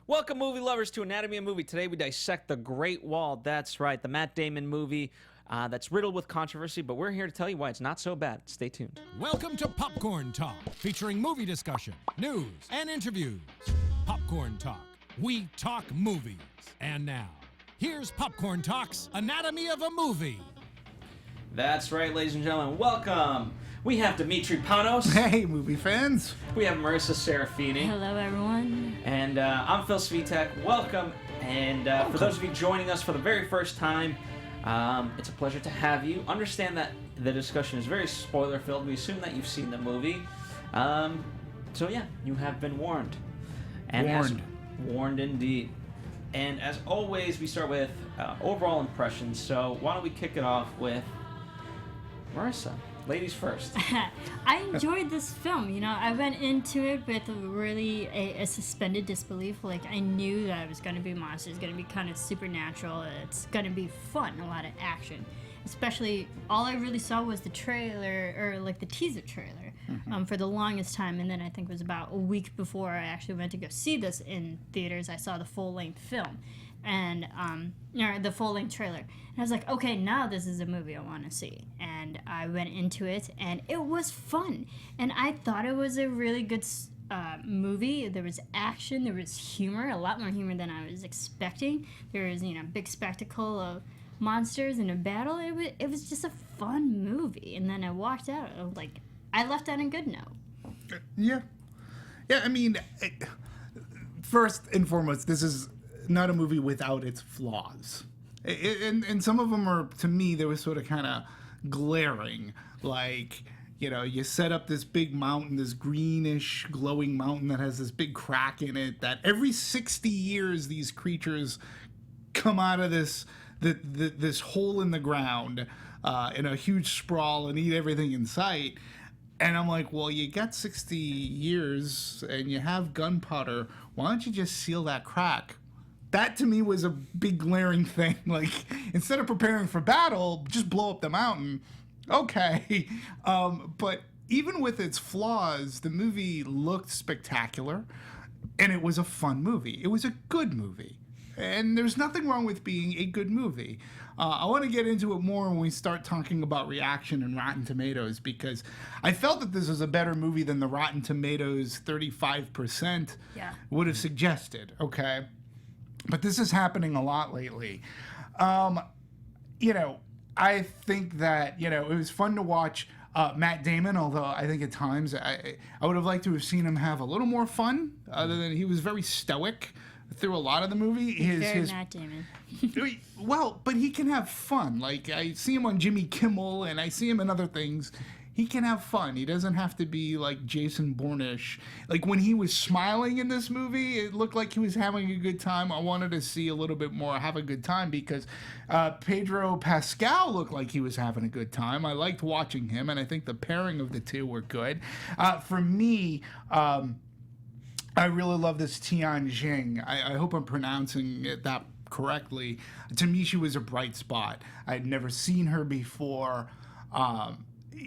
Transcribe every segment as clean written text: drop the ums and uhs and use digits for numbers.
Welcome, movie lovers, to Anatomy of Movie. Today we dissect The Great Wall. That's right, the Matt Damon movie that's riddled with controversy, but we're here to tell you why it's not so bad. Stay tuned. Welcome to Popcorn Talk, featuring movie discussion, news, and interviews. Popcorn Talk. We talk movies. And now, here's Popcorn Talk's Anatomy of a Movie. That's right, ladies and gentlemen. Welcome. We have Dimitri Panos. Hey, movie fans. We have Marissa Serafini. Hello, everyone. And I'm Phil Svitek. Welcome. And for those of you joining us for the very first time, it's a pleasure to have you. Understand that the discussion is very spoiler-filled. We assume that you've seen the movie. So yeah, you have been warned. And warned indeed. And as always, we start with overall impressions. So why don't we kick it off with Marissa? Ladies first. I enjoyed this film. You know, I went into it with really a suspended disbelief. Like, I knew that it was going to be monsters, going to be kind of supernatural. It's going to be fun, a lot of action. Especially, all I really saw was the trailer, or like the teaser trailer, for the longest time. And then I think it was about a week before I actually went to go see this in theaters, I saw the full-length film. And, the full-length trailer. And I was like, okay, now this is a movie I want to see. And I went into it, and it was fun. And I thought it was a really good movie. There was action, there was humor, a lot more humor than I was expecting. There was, big spectacle of monsters in a battle. It was just a fun movie. And then I walked out, I left on a good note. Yeah, I mean, first and foremost, this is not a movie without its flaws. And some of them are, to me, they were sort of kind of glaring. Like, you set up this big mountain, this greenish glowing mountain that has this big crack in it, that every 60 years these creatures come out of this hole in the ground in a huge sprawl and eat everything in sight. And I'm like, well, you got 60 years and you have gunpowder. Why don't you just seal that crack? That, to me, was a big glaring thing. Like, instead of preparing for battle, just blow up the mountain. Okay. But even with its flaws, the movie looked spectacular, and it was a fun movie. It was a good movie. And there's nothing wrong with being a good movie. I want to get into it more when we start talking about reaction and Rotten Tomatoes, because I felt that this was a better movie than the Rotten Tomatoes 35% would have suggested, okay? But this is happening a lot lately. I think that, it was fun to watch Matt Damon, although I think at times I would have liked to have seen him have a little more fun, other than he was very stoic through a lot of the movie. His Matt Damon. Well, but he can have fun. Like, I see him on Jimmy Kimmel, and I see him in other things. He can have fun. He doesn't have to be like Jason Bourne-ish. Like, when he was smiling in this movie, it looked like he was having a good time. I wanted to see a little bit more have a good time, because Pedro Pascal looked like he was having a good time. I liked watching him, and I think the pairing of the two were good. For me, I really love this Tian Jing. I hope I'm pronouncing that correctly. To me, she was a bright spot. I had never seen her before.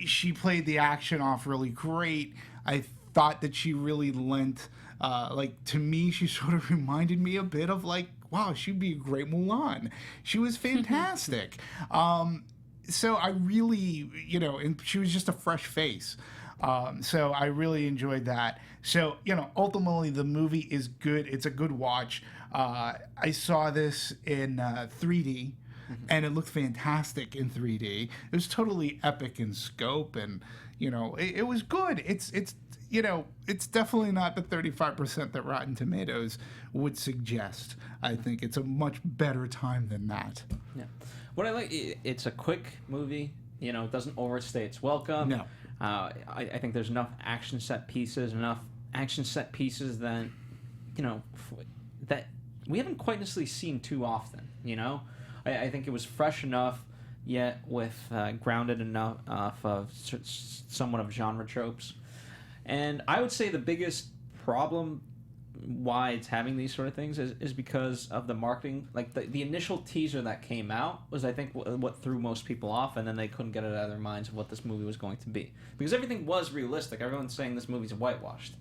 She played the action off really great. I thought that she really lent, to me, she sort of reminded me a bit of, wow, she'd be a great Mulan. She was fantastic. So I really, and she was just a fresh face. So I really enjoyed that. So, ultimately the movie is good. It's a good watch. I saw this in 3D. And it looked fantastic in 3D. It was totally epic in scope, and it was good. It's definitely not the 35% that Rotten Tomatoes would suggest. I think it's a much better time than that. Yeah, what I like, it's a quick movie. It doesn't overstay its welcome. No, I think there's enough action set pieces that that we haven't quite necessarily seen too often. I think it was fresh enough, yet with grounded enough of somewhat of genre tropes. And I would say the biggest problem why it's having these sort of things is because of the marketing. Like, the initial teaser that came out was, I think, what threw most people off, and then they couldn't get it out of their minds of what this movie was going to be. Because everything was realistic. Everyone's saying this movie's whitewashed.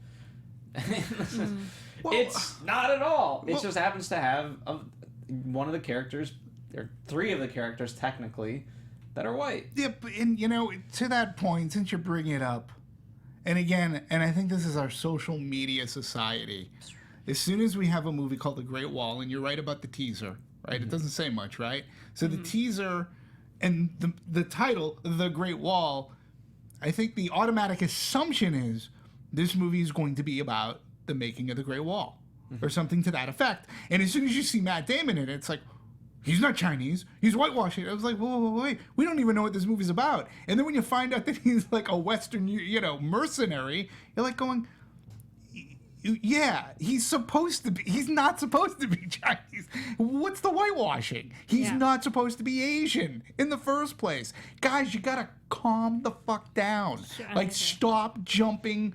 It's not at all. It just happens to have one of the characters, or three of the characters technically, that are white. Yeah, and to that point, since you're bringing it up, and again, and I think this is our social media society. As soon as we have a movie called The Great Wall, and you're right about the teaser, right? It doesn't say much, right? So the teaser and the title, The Great Wall, I think the automatic assumption is this movie is going to be about the making of the Great Wall, or something to that effect. And as soon as you see Matt Damon in it, it's like, he's not Chinese, he's whitewashing. I was like, whoa, wait, we don't even know what this movie's about. And then when you find out that he's like a Western, mercenary, you're like going, yeah, he's not supposed to be Chinese. What's the whitewashing? He's not supposed to be Asian in the first place. Guys, you gotta calm the fuck down. Like, stop jumping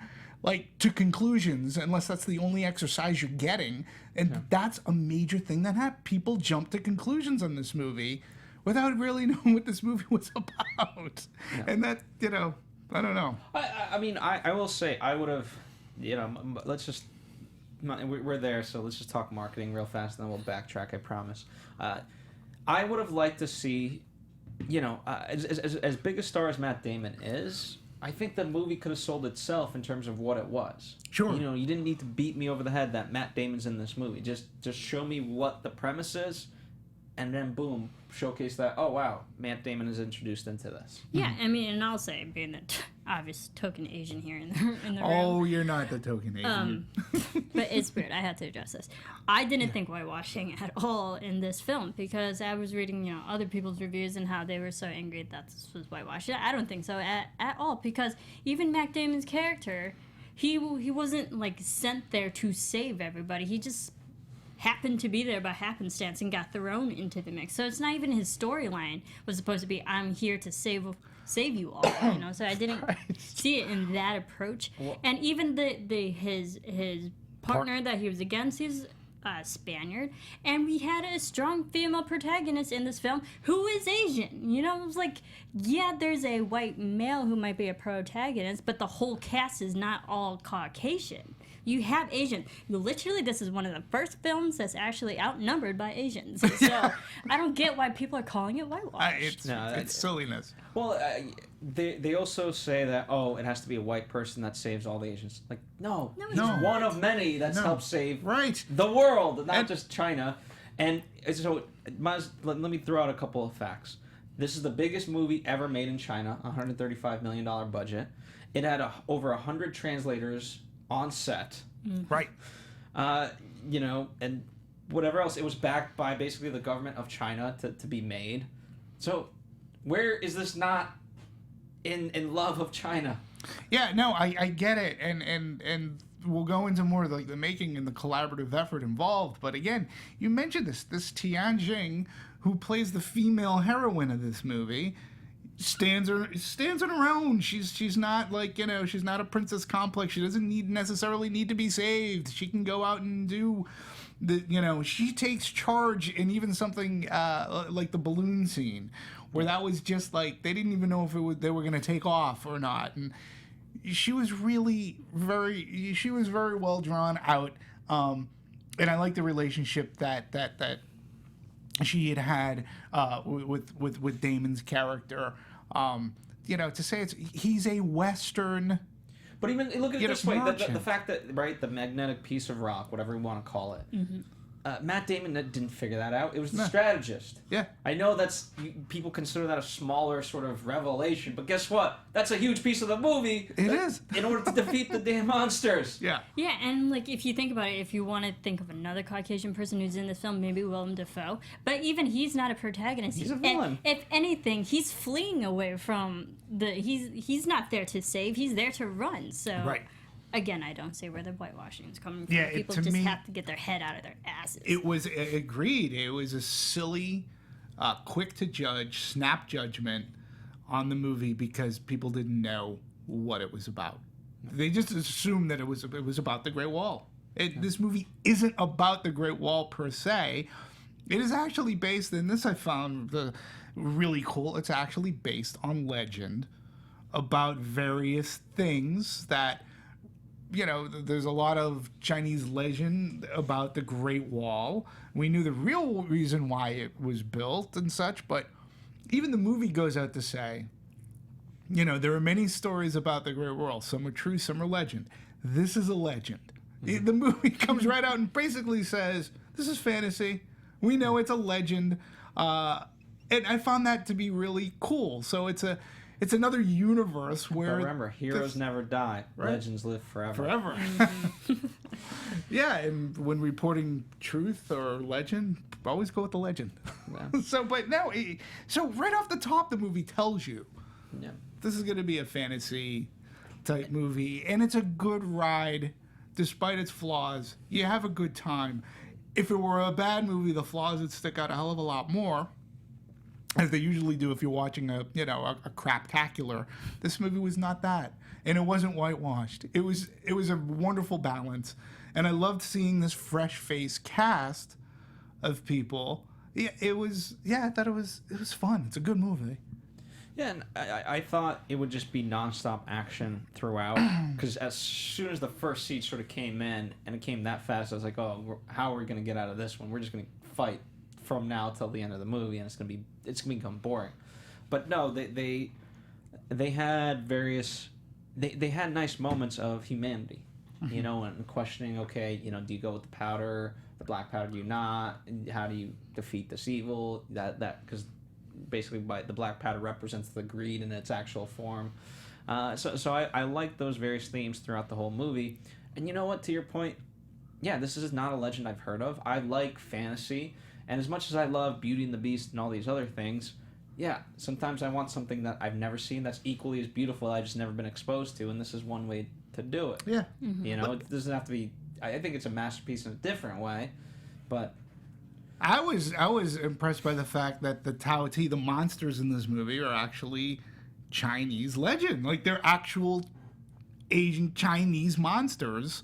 to conclusions unless that's the only exercise you're getting. And that's a major thing that people jump to conclusions on this movie without really knowing what this movie was about. And that, I don't know. I mean, I will say, I would have, let's just, we're there, so let's just talk marketing real fast, and then we'll backtrack, I promise. I would have liked to see, as big a star as Matt Damon is, I think the movie could have sold itself in terms of what it was. Sure. You didn't need to beat me over the head that Matt Damon's in this movie. Just show me what the premise is, and then boom, showcase that. Oh wow, Matt Damon is introduced into this. Yeah, I mean, and I'll say, being the obvious token Asian here in the room. Oh, you're not the token Asian. But it's weird. I had to address this. I didn't think whitewashing at all in this film, because I was reading, other people's reviews and how they were so angry that this was whitewashing. I don't think so at all, because even Matt Damon's character, he wasn't sent there to save everybody. He just happened to be there by happenstance and got thrown into the mix. So it's not even his storyline was supposed to be, I'm here to save you all, So I didn't see it in that approach. And even his partner that he was against, he's Spaniard, and we had a strong female protagonist in this film who is Asian. It was like, yeah, there's a white male who might be a protagonist, but the whole cast is not all Caucasian. You have Asians. Literally, this is one of the first films that's actually outnumbered by Asians. So I don't get why people are calling it whitewashed. It's silliness. Well, they also say that, it has to be a white person that saves all the Asians. Like, no, he's one of many that's helped save the world, not just China. And so, let me throw out a couple of facts. This is the biggest movie ever made in China, $135 million budget. It had over 100 translators on set. Right. And whatever else. It was backed by basically the government of China to be made. So where is this not in love of China? Yeah, no, I get it. And we'll go into more of the making and the collaborative effort involved. But again, you mentioned this Tianjing, who plays the female heroine of this movie, stands on her own. She's not she's not a princess complex. She doesn't necessarily need to be saved. She can go out and do she takes charge in even something like the balloon scene, where that was just they didn't even know if they were going to take off or not. And she was very well drawn out. And I like the relationship that she had with Damon's character. To say he's a Western. But even look at it this way: the fact that the magnetic piece of rock, whatever we want to call it. Mm-hmm. Matt Damon didn't figure that out. It was the strategist. Yeah. I know people consider that a smaller sort of revelation, but guess what? That's a huge piece of the movie. It is. In order to defeat the damn monsters. Yeah. Yeah, and if you think about it, if you want to think of another Caucasian person who's in this film, maybe Willem Dafoe, but even he's not a protagonist. He's a villain. If anything, he's fleeing away from he's not there to save, he's there to run. So right. Again, I don't see where the whitewashing is coming from. Yeah, people just have to get their head out of their asses. It was agreed. It was a silly, quick to judge, snap judgment on the movie because people didn't know what it was about. They just assumed that it was about the Great Wall. This movie isn't about the Great Wall per se. It is actually based, and this I found really cool. It's actually based on legend about various things that there's a lot of Chinese legend about the Great Wall. We knew the real reason why it was built and such, but even the movie goes out to say, there are many stories about the Great Wall. Some are true, some are legend. This is a legend. The movie comes right out and basically says, this is fantasy. We know it's a legend. And I found that to be really cool. So it's another universe where... But remember, heroes never die. Right? Legends live forever. Forever. Yeah, and when reporting truth or legend, always go with the legend. Yeah. So right off the top, the movie tells you this is going to be a fantasy-type movie, and it's a good ride, despite its flaws. You have a good time. If it were a bad movie, the flaws would stick out a hell of a lot more, as they usually do if you're watching a craptacular. This movie was not that, and it wasn't whitewashed. It was a wonderful balance, and I loved seeing this fresh-faced cast of people. Yeah, I thought it was fun. It's a good movie. Yeah, and I thought it would just be nonstop action throughout, because as soon as the first seat sort of came in, and it came that fast, I was like, oh, how are we going to get out of this one? We're just going to fight from now till the end of the movie, and it's gonna become boring. But no, they had various they had nice moments of humanity, and questioning. Okay, do you go with the black powder? Do you not? How do you defeat this evil? That because basically the black powder represents the greed in its actual form. So I like those various themes throughout the whole movie. And you know what? To your point, yeah, this is not a legend I've heard of. I like fantasy. And as much as I love Beauty and the Beast and all these other things, yeah, sometimes I want something that I've never seen that's equally as beautiful I've just never been exposed to, and this is one way to do it. Yeah. Mm-hmm. It doesn't have to be... I think it's a masterpiece in a different way, but... I was impressed by the fact that the Tao Ti, the monsters in this movie, are actually Chinese legend. Like, they're actual Asian Chinese monsters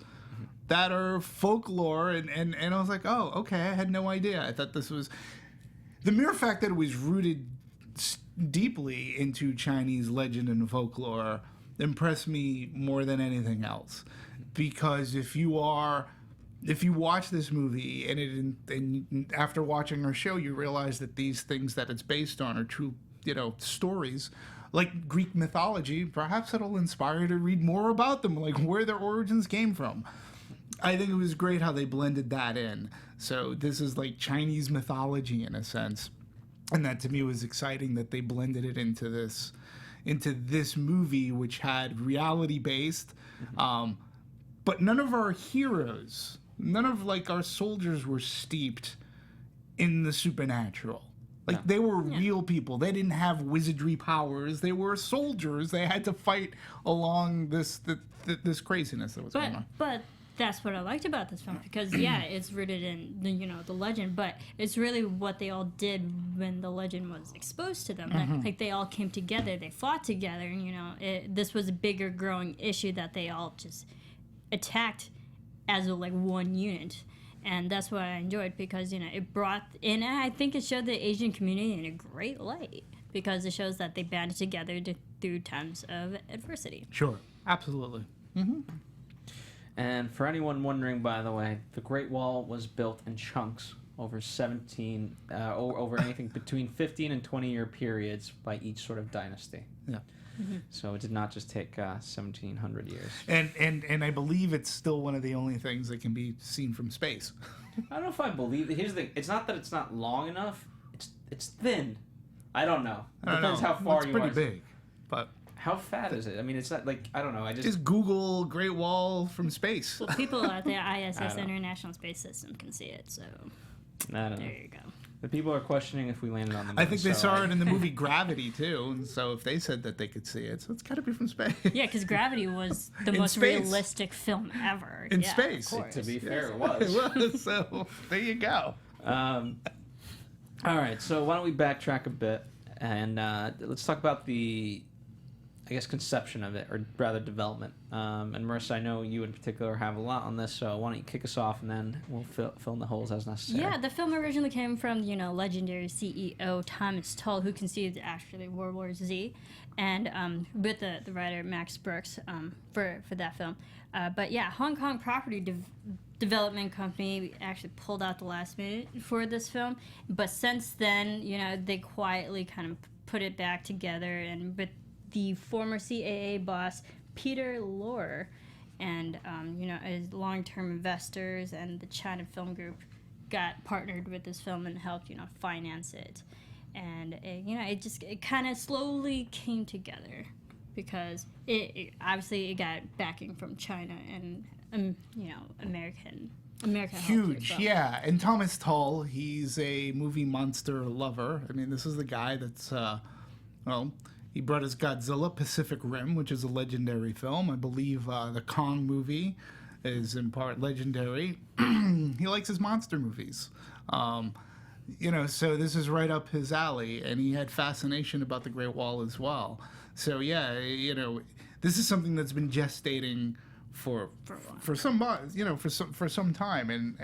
that are folklore, and I was like, oh, okay, I had no idea. I thought this was... The mere fact that it was rooted deeply into Chinese legend and folklore impressed me more than anything else. Because if you watch this movie, and after watching our show, you realize that these things that it's based on are true, stories, like Greek mythology, perhaps it'll inspire you to read more about them, like where their origins came from. I think it was great how they blended that in. So this is like Chinese mythology in a sense. And that to me was exciting that they blended it into this movie, which had reality-based. But none of our heroes, none of like our soldiers were steeped in the supernatural. Like they were real people. They didn't have wizardry powers. They were soldiers. They had to fight along this craziness that was going on. But that's what I liked about this film, because it's rooted in the legend, but it's really what they all did when the legend was exposed to them. Mm-hmm. Like they all came together, they fought together, and this was a bigger growing issue that they all just attacked as one unit. And that's what I enjoyed, because it brought in, and I think it showed the Asian community in a great light, because it shows that they banded together through times of adversity. Sure, absolutely. Mm-hmm. And for anyone wondering, by the way, the Great Wall was built in chunks over over anything between 15 and 20-year periods by each sort of dynasty. Yeah. Mm-hmm. So it did not just take 1,700 years. And I believe it's still one of the only things that can be seen from space. I don't know if I believe it. Here's the thing. It's not that it's not long enough. It's thin. I don't know. Depends how far you are. It's pretty big, but... How fat is it? I mean, it's not like, I don't know. Just Google Great Wall from space. Well, people at the ISS, International Space System, can see it, so there you go. The people are questioning if we landed on the moon. I think they saw it in the movie Gravity, too, and so if they said that they could see it, so it's got to be from space. Yeah, because Gravity was the most realistic film ever. In space. To be fair, it was. It was, so there you go. All right, so why don't we backtrack a bit, and let's talk about the I guess, conception of it, or rather development. And Marissa, I know you in particular have a lot on this, so why don't you kick us off, and then we'll fill in the holes as necessary. Yeah, the film originally came from, legendary CEO Thomas Tull, who conceived actually World War Z, and with the writer Max Brooks for that film. But yeah, Hong Kong property development company actually pulled out the last minute for this film, but since then, they quietly kind of put it back together, and with the former CAA boss Peter Lorre and his long-term investors and the China Film Group got partnered with this film and helped finance it, and it kind of slowly came together because it obviously it got backing from China and American help as Huge, well. yeah. And Thomas Tull, he's a movie monster lover. I mean, this is the guy that's he brought us Godzilla Pacific Rim, which is a legendary film. I believe the Kong movie is in part legendary. He likes his monster movies. So this is right up his alley, and he had fascination about the Great Wall as well. So yeah, this is something that's been gestating for some time, and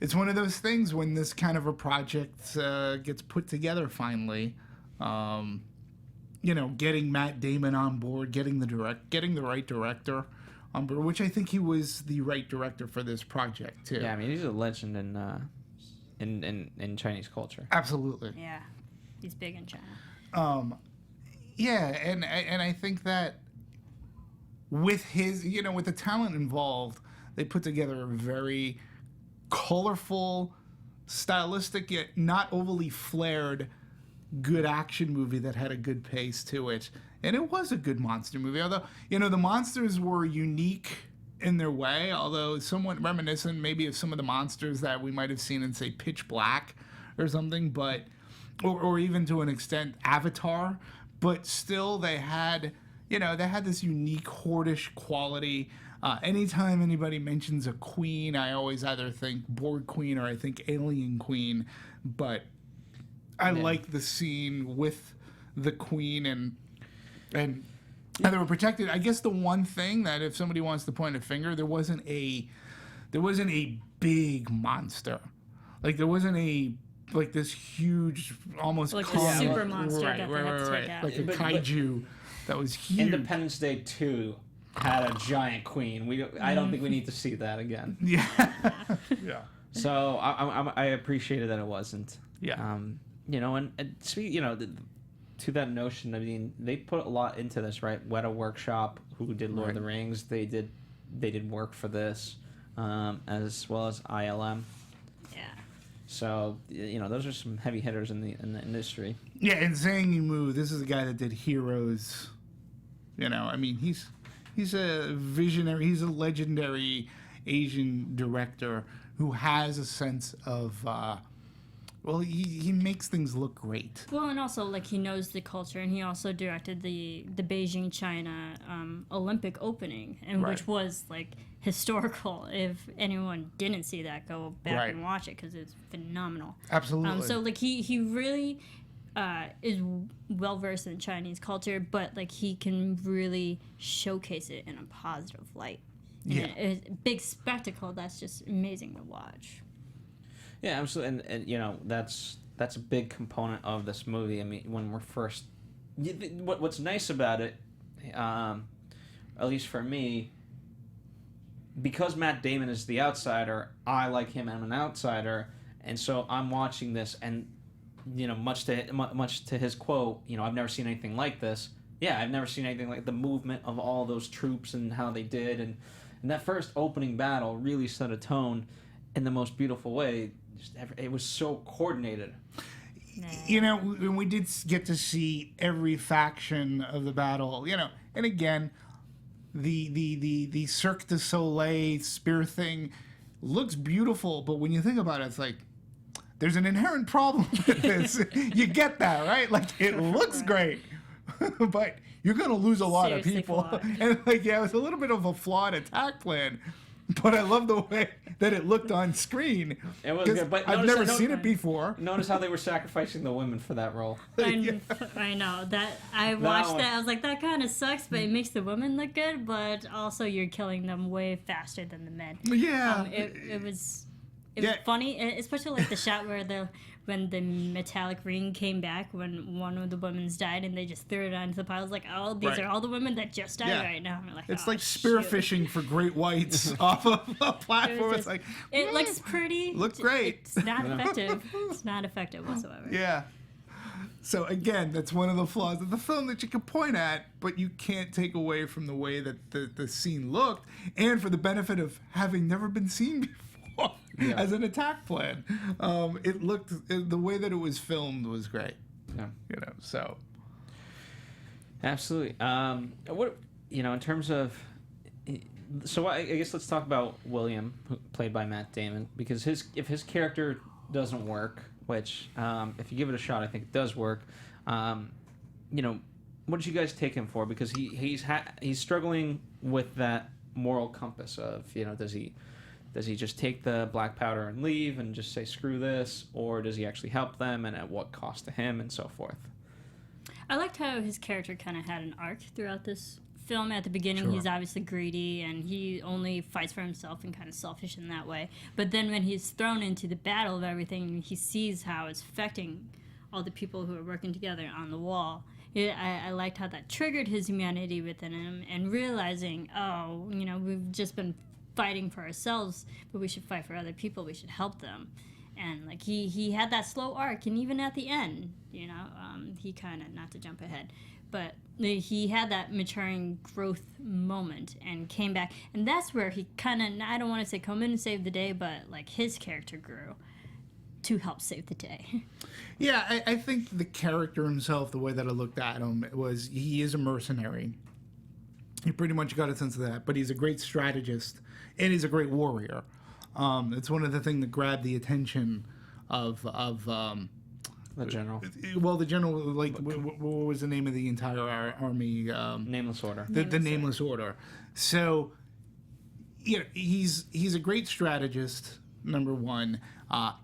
it's one of those things when this kind of a project gets put together finally. Getting Matt Damon on board, getting the right director on board, which I think he was the right director for this project too. Yeah, I mean, he's a legend in Chinese culture. Absolutely. Yeah, he's big in China. And I think that with his, with the talent involved, they put together a very colorful, stylistic yet not overly flared, good action movie that had a good pace to it. And it was a good monster movie, although the monsters were unique in their way, although somewhat reminiscent maybe of some of the monsters that we might have seen in, say, Pitch Black or something, but or even to an extent Avatar. But still, they had this unique hordish quality. Anytime anybody mentions a queen, I always either think Borg Queen or I think Alien Queen. But I like the scene with the queen and they were protected. I guess the one thing that if somebody wants to point a finger, there wasn't a big monster. Like there wasn't this huge, almost like a super monster right, that right, they have to right, take out. like a kaiju that was huge. Independence Day 2 had a giant queen. I don't think we need to see that again. Yeah, yeah. So I appreciated that it wasn't. Yeah. To that notion, I mean, they put a lot into this, right? Weta Workshop, who did Lord of the Rings, they did work for this, as well as ILM. Yeah. So those are some heavy hitters in the industry. Yeah, and Zhang Yimou, this is the guy that did Heroes. I mean, he's a visionary. He's a legendary Asian director who has a sense of. He makes things look great. Well, and also he knows the culture, and he also directed the Beijing China Olympic opening, and which was historical. If anyone didn't see that, go back and watch it because it's phenomenal. Absolutely. So he really is well versed in Chinese culture, but he can really showcase it in a positive light. Yeah, and it's a big spectacle that's just amazing to watch. Yeah, absolutely, and that's a big component of this movie. I mean, when we're first, what's nice about it, at least for me, because Matt Damon is the outsider, I like him. I'm an outsider, and so I'm watching this, and much to his quote, I've never seen anything like this. Yeah, I've never seen anything like the movement of all those troops and how they did, and that first opening battle really set a tone in the most beautiful way. It was so coordinated. When we did get to see every faction of the battle, and again, the Cirque du Soleil spear thing looks beautiful, but when you think about it, it's there's an inherent problem with this. You get that, right? It looks great, but you're going to lose a lot of people. And it was a little bit of a flawed attack plan. but I love the way that it looked on screen. It was 'Cause good, but I've never seen it before. Notice how they were sacrificing the women for that role. I know that I watched one. that. I was like, that kind of sucks, but it makes the women look good. But also, you're killing them way faster than the men. Yeah. It was Yeah. funny, especially like the shot where when the metallic ring came back when one of the women's died and they just threw it onto the pile. I was like, oh, these Right. are all the women that just died Yeah. right now. I'm like, It's oh, like shoot. spearfishing for great whites off of a platform. It's just- like, It looks pretty. Looks great. It's not effective. It's not effective whatsoever. yeah. So again, that's one of the flaws of the film that you can point at, but you can't take away from the way that the scene looked, and for the benefit of having never been seen before as an attack plan. It looked, the way that it was filmed was great. Yeah. So. Absolutely. What in terms of, so I guess let's talk about William, played by Matt Damon, because if his character doesn't work, which if you give it a shot, I think it does work. What did you guys take him for? Because he's struggling with that moral compass of does he just take the black powder and leave and just say screw this, or does he actually help them, and at what cost to him, and so forth? I liked how his character kind of had an arc throughout this film. At the beginning, Sure. he's obviously greedy and he only fights for himself and kind of selfish in that way. But then when he's thrown into the battle of everything, he sees how it's affecting all the people who are working together on the wall. I liked how that triggered his humanity within him and realizing, we've just been fighting for ourselves, but we should fight for other people. We should help them. And like he had that slow arc, and even at the end, he kind of, not to jump ahead, but he had that maturing growth moment and came back, and that's where he kind of, I don't want to say come in and save the day, but like his character grew to help save the day. Yeah, I think the character himself, the way that I looked at him, was he is a mercenary. You pretty much got a sense of that, but he's a great strategist and he's a great warrior. It's one of the things that grabbed the attention of The general. well, the general, like, what was the name of the entire army? Nameless Order. The Nameless Order. So, he's a great strategist, number one.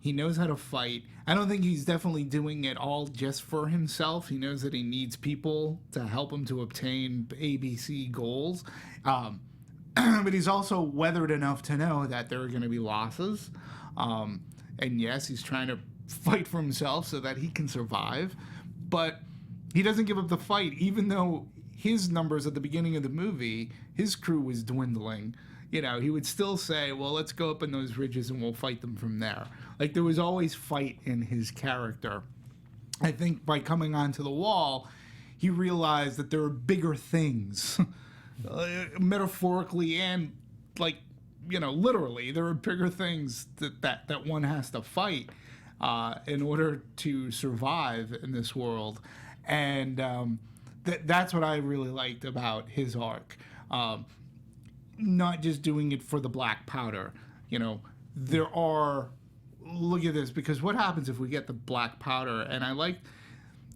He knows how to fight. I don't think he's definitely doing it all just for himself. He knows that he needs people to help him to obtain ABC goals. But he's also weathered enough to know that there are going to be losses. And yes, he's trying to fight for himself so that he can survive. But he doesn't give up the fight, even though his numbers at the beginning of the movie, his crew was dwindling. He would still say, well, let's go up in those ridges and we'll fight them from there. Like, there was always fight in his character. I think by coming onto the wall, he realized that there are bigger things, metaphorically and, like, literally, there are bigger things that one has to fight in order to survive in this world. And that's what I really liked about his arc. Not just doing it for the black powder. There are, look at this, because what happens if we get the black powder? And I like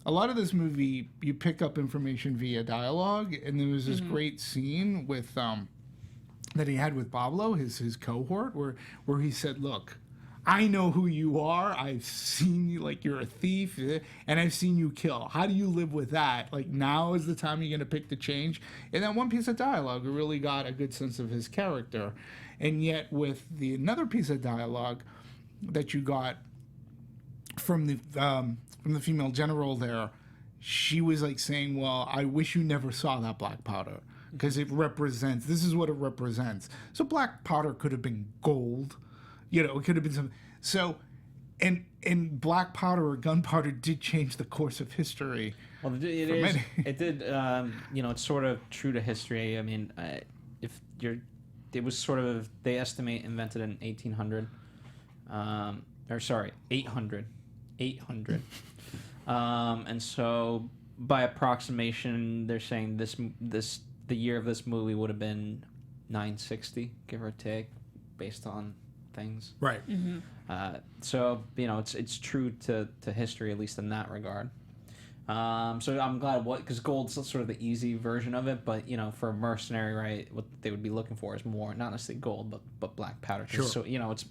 a lot of this movie, you pick up information via dialogue, and there was this great scene with that he had with Pablo, his cohort, where he said, look, I know who you are. I've seen you, like, you're a thief, and I've seen you kill. How do you live with that? Like, now is the time you're going to pick the change? And that one piece of dialogue really got a good sense of his character. And yet with another piece of dialogue that you got from the female general there, she was like saying, well, I wish you never saw that black powder, because this is what it represents. So black powder could have been gold. It could have been some. So, and black powder or gunpowder did change the course of history. Well, it did. It's sort of true to history. I mean, it was sort of, they estimate invented in 1800. 800. And so by approximation, they're saying the year of this movie would have been 960, give or take, based on things. Right. So it's true to history, at least in that regard. So I'm glad because gold's sort of the easy version of it, but for a mercenary, right, what they would be looking for is more, not necessarily gold, but black powder. Sure. So it's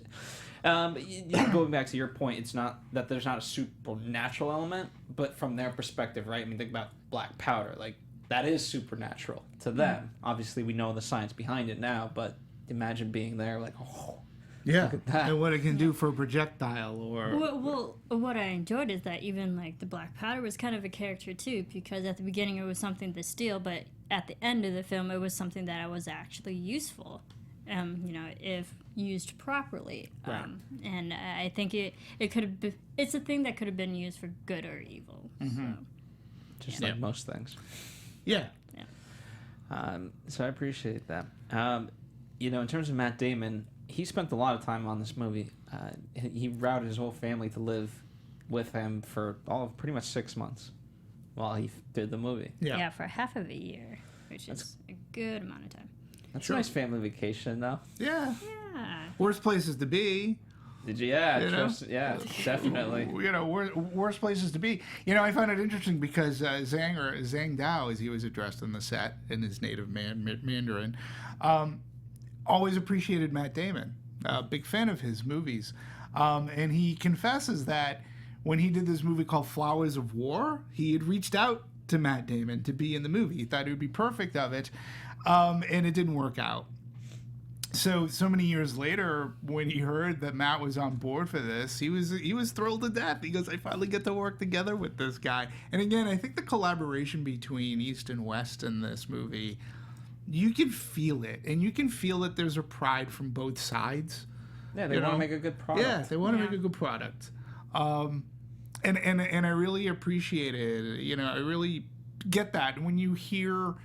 going back to your point, it's not that there's not a supernatural element, but from their perspective, right? I mean, think about black powder, like that is supernatural to them. Obviously, we know the science behind it now, but imagine being there, like, oh. Yeah, look at that. and what it can do for a projectile or... Well, what I enjoyed is that even like the black powder was kind of a character too, because at the beginning it was something to steal, but at the end of the film it was something that was actually useful, if used properly. Right. And I think it could have been, it's a thing that could have been used for good or evil. Mm-hmm. Just like most things. Yeah. So I appreciate that. In terms of Matt Damon, he spent a lot of time on this movie. He routed his whole family to live with him for all of pretty much 6 months while he did the movie. Yeah, for half of a year, which is a good amount of time. That's a nice family vacation, though. Yeah. Yeah. Worst places to be. Did you? Yeah, yeah, definitely. Worst places to be. I find it interesting because Zhang Dao, as he was addressed on the set in his native Mandarin, always appreciated Matt Damon. Big fan of his movies. And he confesses that when he did this movie called Flowers of War, he had reached out to Matt Damon to be in the movie. He thought it would be perfect of it. And it didn't work out. So many years later, when he heard that Matt was on board for this, he was thrilled to death. He goes, I finally get to work together with this guy. And again, I think the collaboration between East and West in this movie, you can feel it, and you can feel that there's a pride from both sides. Yeah, they want to make a good product. Yeah, they want to make a good product. And I really appreciate it. I really get that. And when you hear,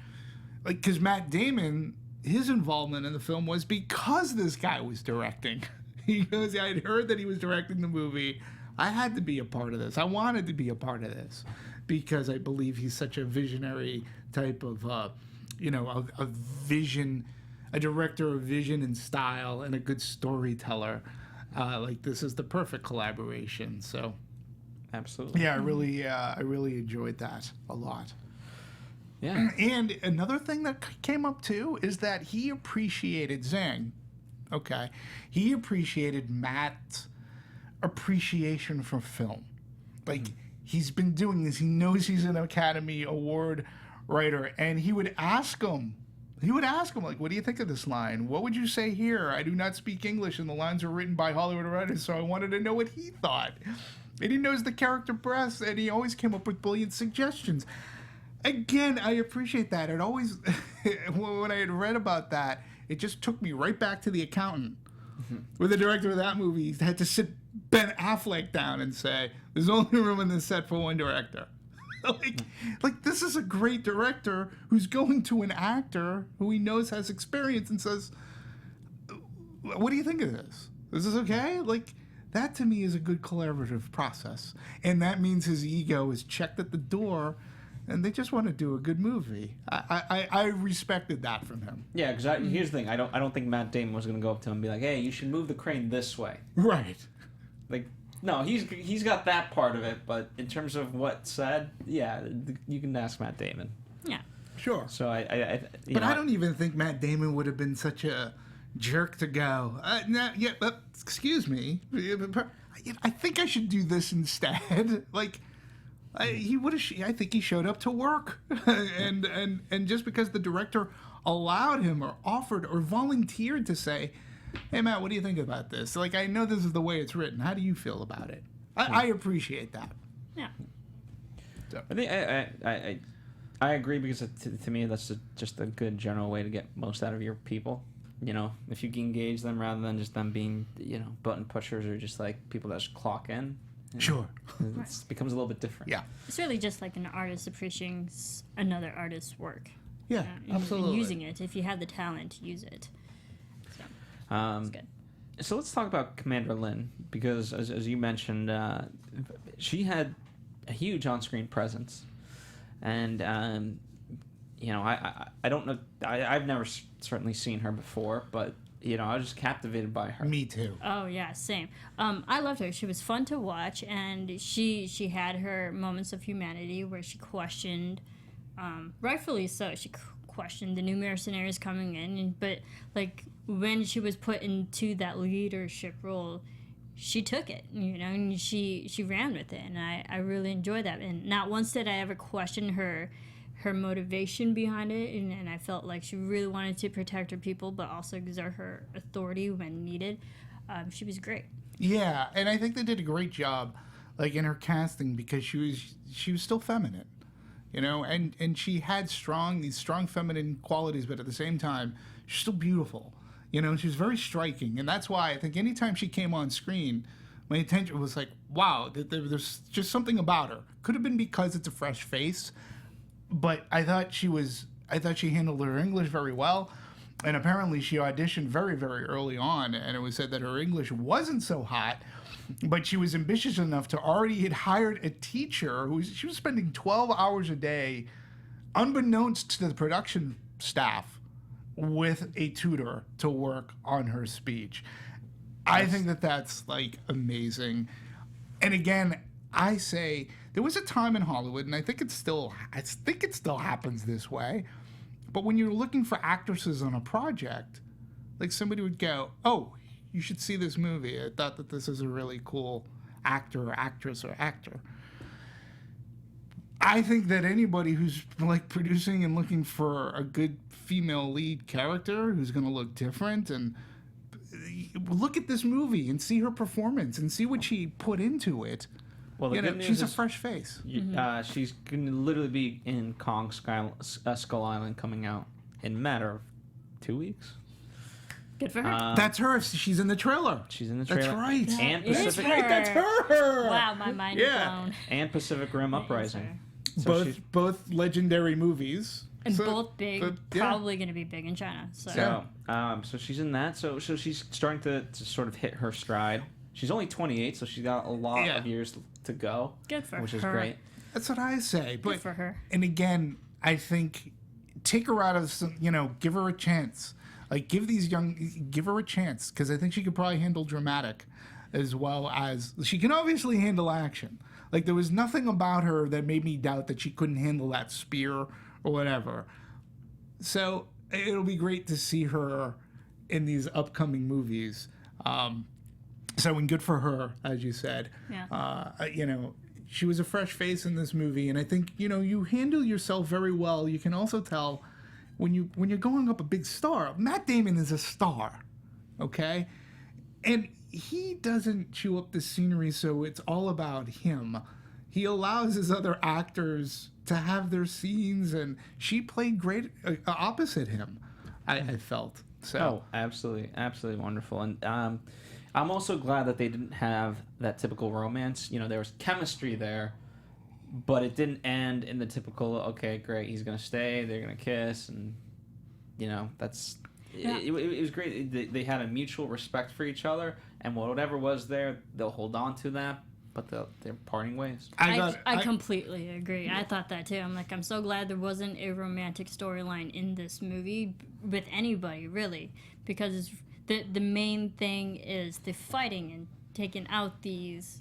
because Matt Damon, his involvement in the film was because this guy was directing. He goes, I had heard that he was directing the movie. I had to be a part of this. I wanted to be a part of this because I believe he's such a visionary type of a vision, a director of vision and style, and a good storyteller. This is the perfect collaboration. So, absolutely. Yeah, I really enjoyed that a lot. Yeah. And another thing that came up too is that he appreciated Zhang. Okay, he appreciated Matt's appreciation for film. He's been doing this. He knows he's an Academy Award writer, and he would ask him, like, what do you think of this line? What would you say here? I do not speak English, and the lines are written by Hollywood writers, so I wanted to know what he thought. And he knows the character best, and he always came up with brilliant suggestions. Again, I appreciate that. It always, when I had read about that, it just took me right back to The Accountant, where the director of that movie had to sit Ben Affleck down and say, there's only room in this set for one director. This is a great director who's going to an actor who he knows has experience and says, what do you think of this? Is this okay? That to me is a good collaborative process. And that means his ego is checked at the door and they just want to do a good movie. I respected that from him. Yeah, because here's the thing. I don't think Matt Damon was going to go up to him and be like, hey, you should move the crane this way. Right. No, he's got that part of it, but in terms of what's said, yeah, you can ask Matt Damon. Yeah. Sure. So I don't even think Matt Damon would have been such a jerk to go, excuse me, I think I should do this instead. He would have. I think he showed up to work, and just because the director allowed him or offered or volunteered to say, hey Matt, what do you think about this? I know this is the way it's written. How do you feel about it? I appreciate that. Yeah. So. I think I agree because to me that's just a good general way to get most out of your people. If you can engage them rather than just them being button pushers or just people that just clock in. Sure. It becomes a little bit different. Yeah. It's really just like an artist appreciating another artist's work. Yeah, absolutely. And using it. If you have the talent, use it. So, it's good. So let's talk about Commander Lin, because as you mentioned, she had a huge on-screen presence. And, I don't know, I've never certainly seen her before, but I was just captivated by her. Me too. Oh yeah, same. I loved her. She was fun to watch, and she had her moments of humanity where she questioned, rightfully so. She questioned the new mercenaries coming in, but like when she was put into that leadership role, she took it, and she ran with it, and I really enjoyed that. And not once did I ever question her motivation behind it, and I felt like she really wanted to protect her people but also exert her authority when needed. She was great. Yeah, and I think they did a great job, like in her casting, because she was still feminine, and she had these strong feminine qualities, but at the same time she's still beautiful. She was very striking, and that's why I think anytime she came on screen, my attention was like, wow, there's just something about her. Could have been because it's a fresh face, but I thought she handled her English very well, and apparently she auditioned very, very early on, and it was said that her English wasn't so hot, but she was ambitious enough to already had hired a teacher she was spending 12 hours a day, unbeknownst to the production staff, with a tutor to work on her speech. I think that's like amazing. And again, I say there was a time in Hollywood, and I think it still happens this way. But when you're looking for actresses on a project, like somebody would go, "Oh, you should see this movie. I thought that this is a really cool actor or actress or actor." I think that anybody who's like producing and looking for a good female lead character who's going to look different, and look at this movie and see her performance and see what she put into it. Well, the good news she's a is fresh face. She's going to literally be in Kong Skull Island coming out in a matter of 2 weeks. Good for her. That's her. She's in the trailer. She's in the trailer. That's right. And That is Pacific. her. That's her. Wow, my mind is blown. And Pacific Rim That is Uprising. her. So she's- both legendary movies. And So- both big, but, yeah. probably going to be big in China. So, So she's in that. So she's starting to sort of hit her stride. She's only 28, so she's got a lot of years to go. good for her. Which is great. That's what I say. But Good for her. And again, I think take her out of some, give her a chance. Like give her a chance, because I think she could probably handle dramatic as well as she can obviously handle action. Like there was nothing about her that made me doubt that she couldn't handle that spear or whatever. So it'll be great to see her in these upcoming movies. And good for her, as you said. Yeah. She was a fresh face in this movie, and I think you handle yourself very well. You can also tell when you're going up a big star. Matt Damon is a star, okay, and he doesn't chew up the scenery, so it's all about him. He allows his other actors to have their scenes, and she played great opposite him. I felt so. Oh, absolutely wonderful. And I'm also glad that they didn't have that typical romance. There was chemistry there, but it didn't end in the typical, okay, great, he's going to stay, they're going to kiss, and, that's... Yeah. It was great. They had a mutual respect for each other, and whatever was there, they'll hold on to that, but they're parting ways. I completely agree. I thought that too. I'm so glad there wasn't a romantic storyline in this movie with anybody, really, because the main thing is the fighting and taking out these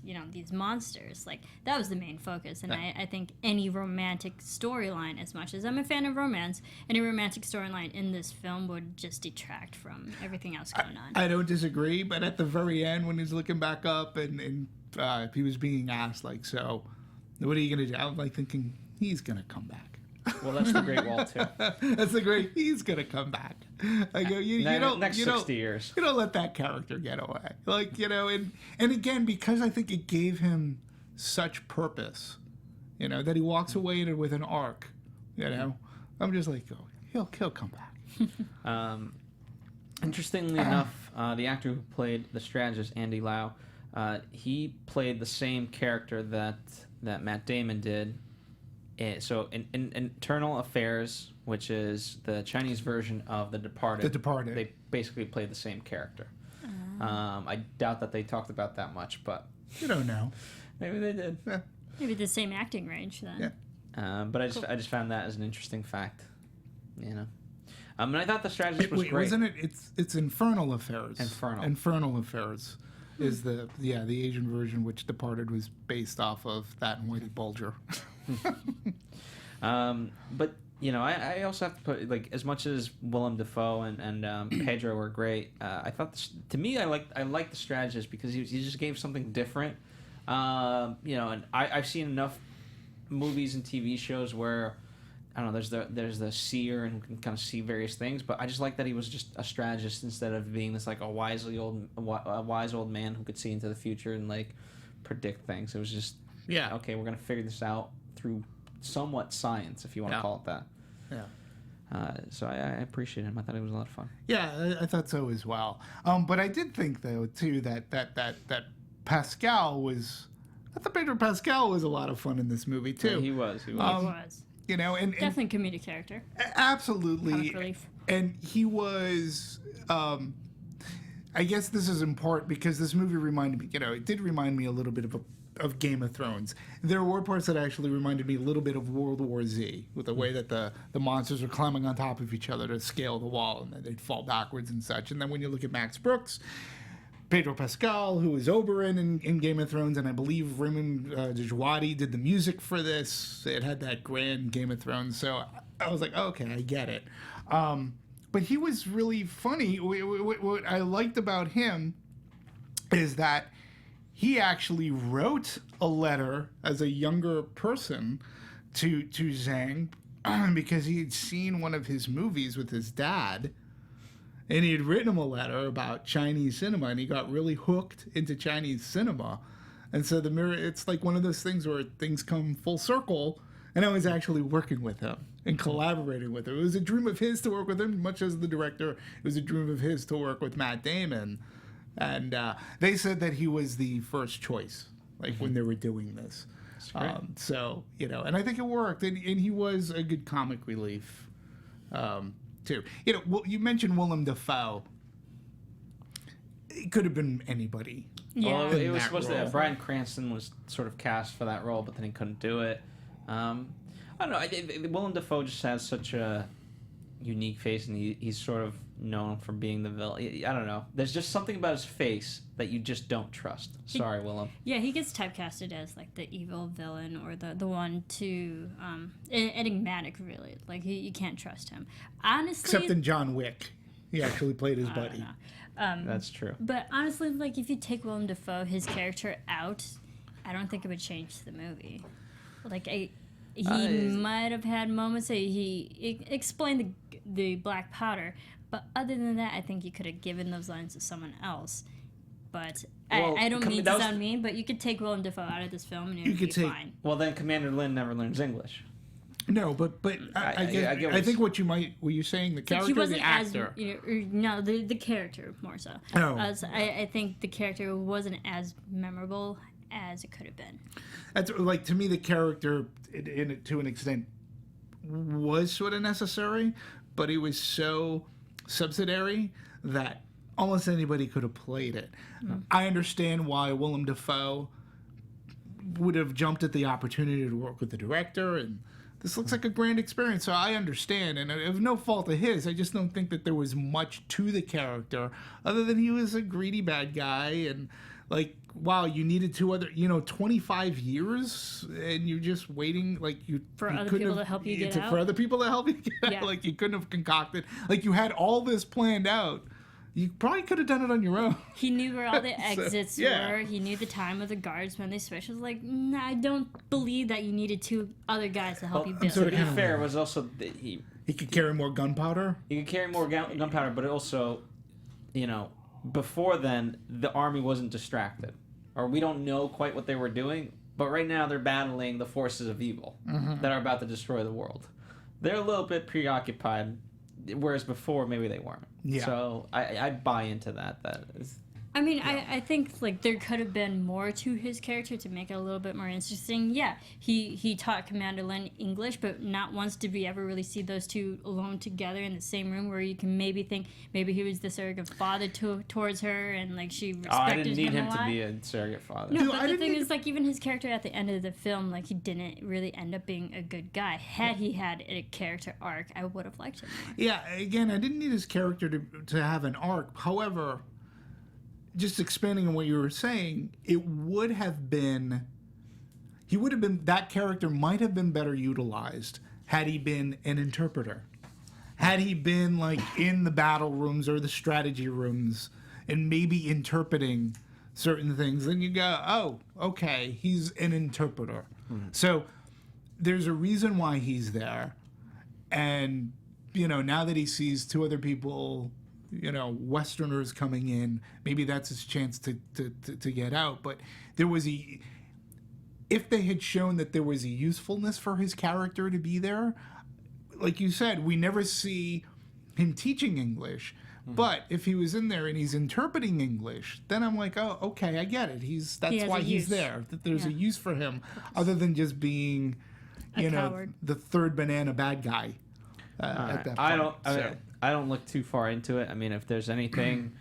monsters. Like that was the main focus, and I think any romantic storyline, as much as I'm a fan of romance, any romantic storyline in this film would just detract from everything else going on. I don't disagree, but at the very end when he's looking back up and he was being asked so what are you gonna do? I'm thinking he's gonna come back. Well, that's the Great Wall too. That's the great. He's gonna come back. I go. You don't. Next you 60 don't, years. You don't let that character get away. And again, because I think it gave him such purpose, that he walks away with an arc. I'm just like, oh, he'll come back. Interestingly enough, the actor who played the strategist, Andy Lau, he played the same character that Matt Damon did. So in Internal Affairs, which is the Chinese version of The Departed, they basically played the same character. I doubt that they talked about that much, but you don't know. Maybe they did. Yeah. Maybe the same acting range then. Yeah. But I just found that as an interesting fact. And I thought the strategist was great. Wasn't it? It's Infernal Affairs. Infernal Affairs is the Asian version, which Departed was based off of that and Whitey Bulger. But I also have to put, like, as much as Willem Dafoe and Pedro were great, I thought to me I liked the strategist because he just gave something different. And I've seen enough movies and TV shows where I don't know, there's the seer and can kind of see various things, but I just like that he was just a strategist instead of being this like a wise old man who could see into the future and like predict things. It was just okay, we're gonna figure this out through somewhat science, if you want to call it that. So I appreciate him. I thought it was a lot of fun. Yeah, I thought so as well. But I did think though too that Pascal was. I thought Pedro Pascal was a lot of fun in this movie too. Yeah, he was. And definitely comedic character. Absolutely. Comic relief. And he was. I guess this is important because this movie reminded me. It did remind me a little bit of Game of Thrones. There were parts that actually reminded me a little bit of World War Z, with the way that the monsters were climbing on top of each other to scale the wall, and then they'd fall backwards and such. And then when you look at Max Brooks, Pedro Pascal, who is Oberyn in Game of Thrones, and I believe Raymond Djawadi did the music for this. It had that grand Game of Thrones, so I was like, okay, I get it. But he was really funny. What I liked about him is that he actually wrote a letter as a younger person to Zhang because he had seen one of his movies with his dad. And he had written him a letter about Chinese cinema, and he got really hooked into Chinese cinema. And so it's like one of those things where things come full circle, and I was actually working with him and collaborating with him. It was a dream of his to work with him, much as the director. It was a dream of his to work with Matt Damon. And they said that he was the first choice, like when they were doing this. So, and I think it worked. And he was a good comic relief. Too. You mentioned Willem Dafoe. It could have been anybody. Yeah. Well, it was supposed to. Bryan Cranston was sort of cast for that role, but then he couldn't do it. I don't know. Willem Dafoe just has such a unique face, and he's sort of known for being the villain. I don't know. There's just something about his face that you just don't trust. Sorry, Willem. Yeah, he gets typecasted as like the evil villain or the one to enigmatic, really. Like you can't trust him. Honestly, except in John Wick, he actually played his buddy. That's true. But honestly, like if you take Willem Dafoe, his character out, I don't think it would change the movie. Like he might have had moments that he explained the black powder, but other than that, I think you could have given those lines to someone else. But I don't mean to sound mean, but you could take Willem Dafoe out of this film and it would be fine. Well, then Commander Lin never learns English. No, but I think what you're saying, the character or the actor? The character more so. Oh. I think the character wasn't as memorable as it could have been. That's like, to me, the character, to an extent, was sort of necessary, but it was so subsidiary that almost anybody could have played it. I understand why Willem Dafoe would have jumped at the opportunity to work with the director, and this looks like a grand experience, so I understand, and it was no fault of his. I just don't think that there was much to the character other than he was a greedy bad guy, and like, wow, you needed 25 years, and you're just waiting, like for other people to help you get out. For other people to help you get out, like you couldn't have concocted, like you had all this planned out. You probably could have done it on your own. He knew where all the exits were. He knew the time of the guards when they switched. I was like, I don't believe that you needed two other guys to help you build. To be fair, was also he could carry more gunpowder. He could carry more gunpowder, but also, before then, the army wasn't distracted, or we don't know quite what they were doing. But right now, they're battling the forces of evil that are about to destroy the world. They're a little bit preoccupied. Whereas before, maybe they weren't. Yeah. So I buy into that. That is, I mean, I think like there could have been more to his character to make it a little bit more interesting. Yeah, he taught Commander Lin English, but not once did we ever really see those two alone together in the same room, where you can maybe think maybe he was the surrogate father towards her, and like she respected I didn't need him him a lot. to be a surrogate father. No, Dude, but I the didn't thing need is, like, even his character at the end of the film, like, he didn't really end up being a good guy. Had he had a character arc, I would have liked him more. Yeah, again, I didn't need his character to have an arc. However, just expanding on what you were saying, it would have been, that character might have been better utilized had he been an interpreter. Had he been, like, in the battle rooms or the strategy rooms and maybe interpreting certain things, then you go, oh, okay, he's an interpreter. So there's a reason why he's there. And, you know, now that he sees two other people, you know, Westerners coming in, maybe that's his chance to get out. But there was if they had shown that there was a usefulness for his character to be there, like you said, we never see him teaching English. But if he was in there and he's interpreting English, then I'm like, oh, okay, I get it. That's why he's there. That there's a use for him, other than just being, you know, coward. the third banana bad guy. At that point. I don't look too far into it. I mean, if there's anything,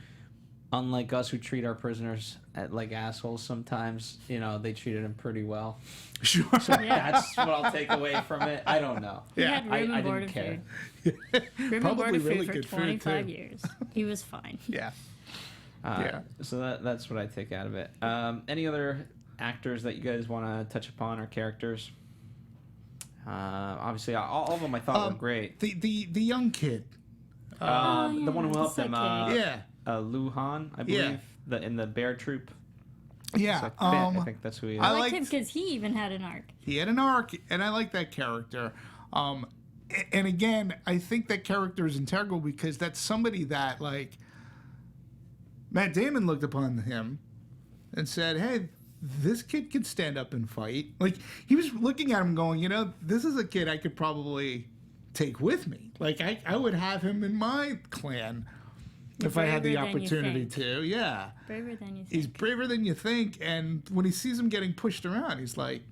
unlike us who treat our prisoners like assholes sometimes, you know, they treated him pretty well. Sure. So that's what I'll take away from it. I don't know. He had room I and board didn't and care. food. Room and Probably board and really food for good food, 25 too. years. He was fine. Yeah. Yeah. So that's what I take out of it. Any other actors that you guys want to touch upon, or characters? Obviously, all of them I thought were great. The young kid. The one who helped him, Yeah. Lu Han, I believe, in the bear troop. Yeah. So I think that's who he is. I I liked him liked- because he even had an arc. He had an arc, and I like that character. And again, I think that character is integral because that's somebody that, like, Matt Damon looked upon him and said, hey, this kid could stand up and fight. Like, he was looking at him going, you know, this is a kid I could probably take with me. Like, I would have him in my clan if I had the Braver than you opportunity think. to. Yeah. Braver than you think. He's braver than you think, and when he sees him getting pushed around, he's like,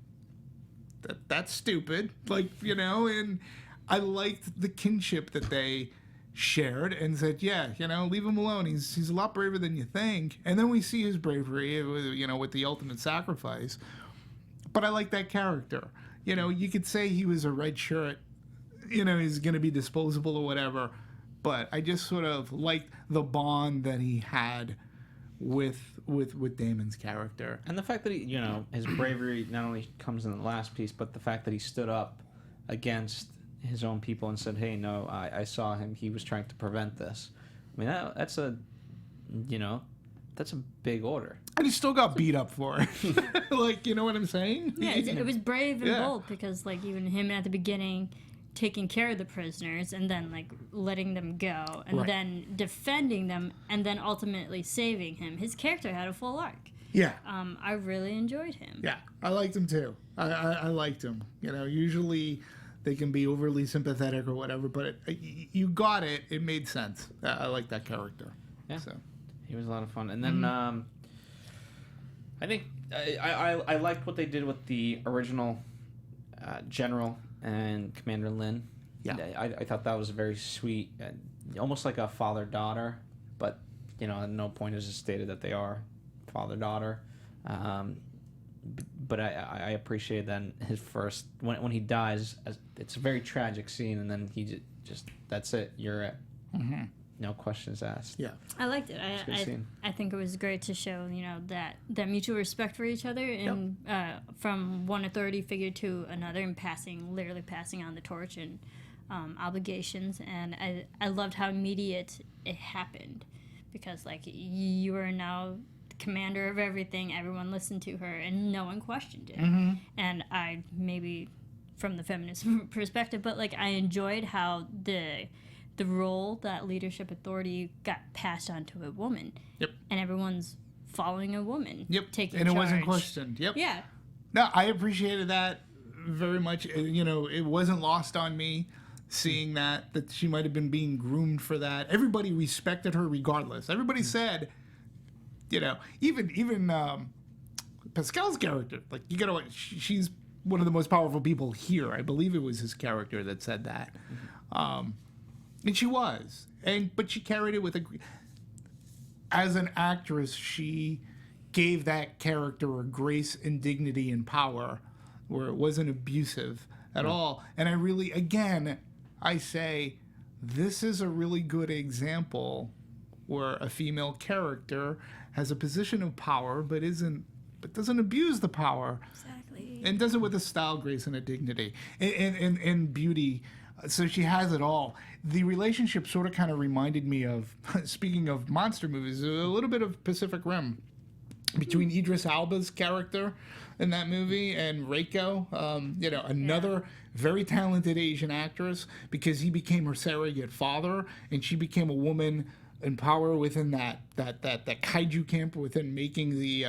that's stupid. Like, you know, and I liked the kinship that they shared and said, yeah, you know, leave him alone. He's a lot braver than you think. And then we see his bravery, you know, with the ultimate sacrifice. But I like that character. You know, you could say he was a red shirt, you know, he's going to be disposable or whatever. But I just sort of liked the bond that he had with Damon's character. And the fact that he, you know, his bravery not only comes in the last piece, but the fact that he stood up against his own people and said, hey, no, I saw him. He was trying to prevent this. I mean, that's a big order. And he still got beat up for it. Like, you know what I'm saying? Yeah, it was brave and Yeah. bold because, like, even him at the beginning taking care of the prisoners and then, like, letting them go and Right. then defending them and then ultimately saving him. His character had a full arc. Yeah. I really enjoyed him. Yeah, I liked him too. I liked him. You know, usually they can be overly sympathetic or whatever, but you got it. It made sense. I like that character. Yeah. So. He was a lot of fun. And then I think I liked what they did with the original General and Commander Lin. Yeah. I thought that was very sweet, almost like a father-daughter, but, you know, at no point is it stated that they are father-daughter. But I appreciate that his first, when he dies, it's a very tragic scene, and then he just that's it, you're it. Mm-hmm. No questions asked. Yeah. I liked it. a good scene. I think it was great to show, you know, that mutual respect for each other and from one authority figure to another and literally passing on the torch and obligations. And I loved how immediate it happened because, like, you are now the commander of everything. Everyone listened to her and no one questioned it. Mm-hmm. And I, maybe from the feminist perspective, but, like, I enjoyed how the role, that leadership authority, got passed on to a woman. Yep. And everyone's following a woman. Yep. Taking and it charge. wasn't questioned. Yep. Yeah. No, I appreciated that very much. You know, it wasn't lost on me seeing that she might have been being groomed for that. Everybody respected her regardless. Everybody said, even Pascal's character, like you gotta, she's one of the most powerful people here. I believe it was his character that said that, and she was, but she carried it with as an actress, she gave that character a grace and dignity and power, where it wasn't abusive at all. And I really, again, I say, this is a really good example where a female character has a position of power, but doesn't abuse the power. Exactly. And does it with a style, grace, and a dignity, and beauty. So she has it all. The relationship sort of kind of reminded me of, speaking of monster movies, a little bit of Pacific Rim between Idris Elba's character in that movie and Reiko, another very talented Asian actress, because he became her surrogate father, and she became a woman in power within that kaiju camp, within making the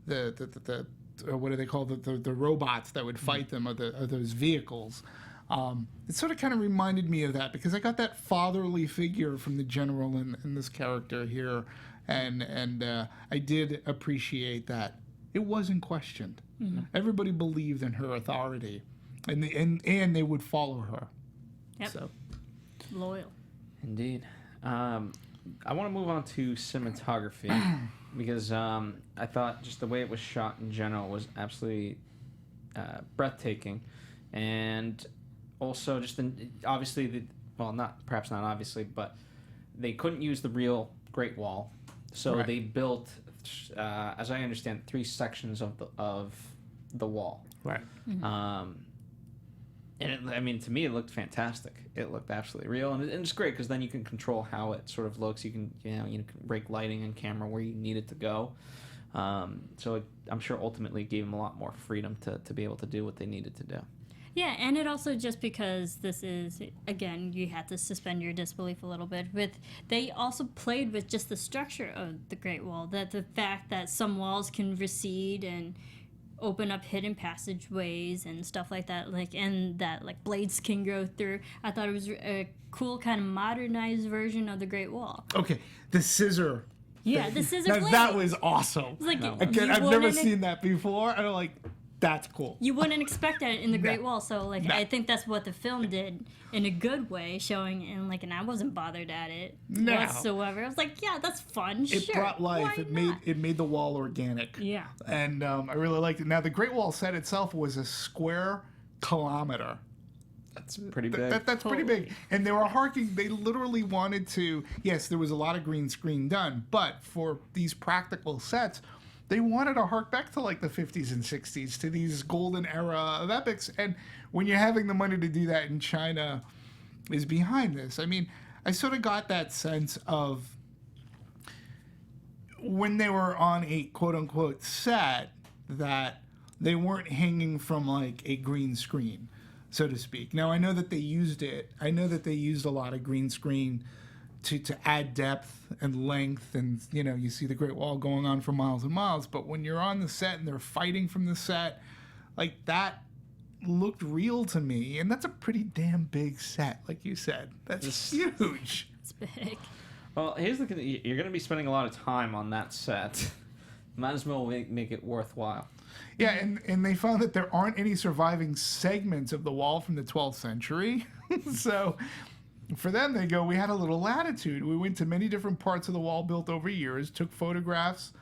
what do they call the robots that would fight them, or those vehicles. It sort of kind of reminded me of that, because I got that fatherly figure from the general in this character here, and I did appreciate that it wasn't questioned. Mm-hmm. Everybody believed in her authority, and they would follow her. Yep. So Loyal. Indeed. I want to move on to cinematography because I thought just the way it was shot in general was absolutely breathtaking, and also just obviously perhaps not obviously, but they couldn't use the real Great Wall, so right. They built, as I understand, 3 sections of the wall. Right. Mm-hmm. And to me, it looked fantastic. It looked absolutely real, and it's great because then you can control how it sort of looks. You can can break lighting and camera where you need it to go. So I'm sure ultimately it gave them a lot more freedom to be able to do what they needed to do. Yeah, and it also, just because this is, again, you have to suspend your disbelief a little bit. They also played with just the structure of the Great Wall, that the fact that some walls can recede and open up hidden passageways and stuff like that, and that blades can go through. I thought it was a cool kind of modernized version of the Great Wall. Okay, the scissor. Yeah, the scissor blade. That was awesome. Again, I've never seen that before. I'm like, that's cool. You wouldn't expect that in the Great Wall, so I think that's what the film did in a good way, showing, and I wasn't bothered at it whatsoever. I was like, yeah, that's fun. It brought life. It made the wall organic. Yeah. And I really liked it. Now the Great Wall set itself was a square kilometer. That's pretty big. That's pretty big. And they were they literally wanted to, yes, there was a lot of green screen done, but for these practical sets, they wanted to hark back to the 50s and 60s, to these golden era of epics. And when you're having the money to do that in China is behind this. I sort of got that sense of when they were on a quote-unquote set that they weren't hanging from a green screen, so to speak. Now, I know that they used it. I know that they used a lot of green screen to add depth and length, and you see the Great Wall going on for miles and miles, but when you're on the set and they're fighting from the set, that looked real to me. And that's a pretty damn big set, like you said. That's huge. It's big. Well, here's the thing. You're going to be spending a lot of time on that set. Might as well make it worthwhile. Yeah, and they found that there aren't any surviving segments of the wall from the 12th century. So for them, they go, we had a little latitude. We went to many different parts of the wall built over years, took photographs,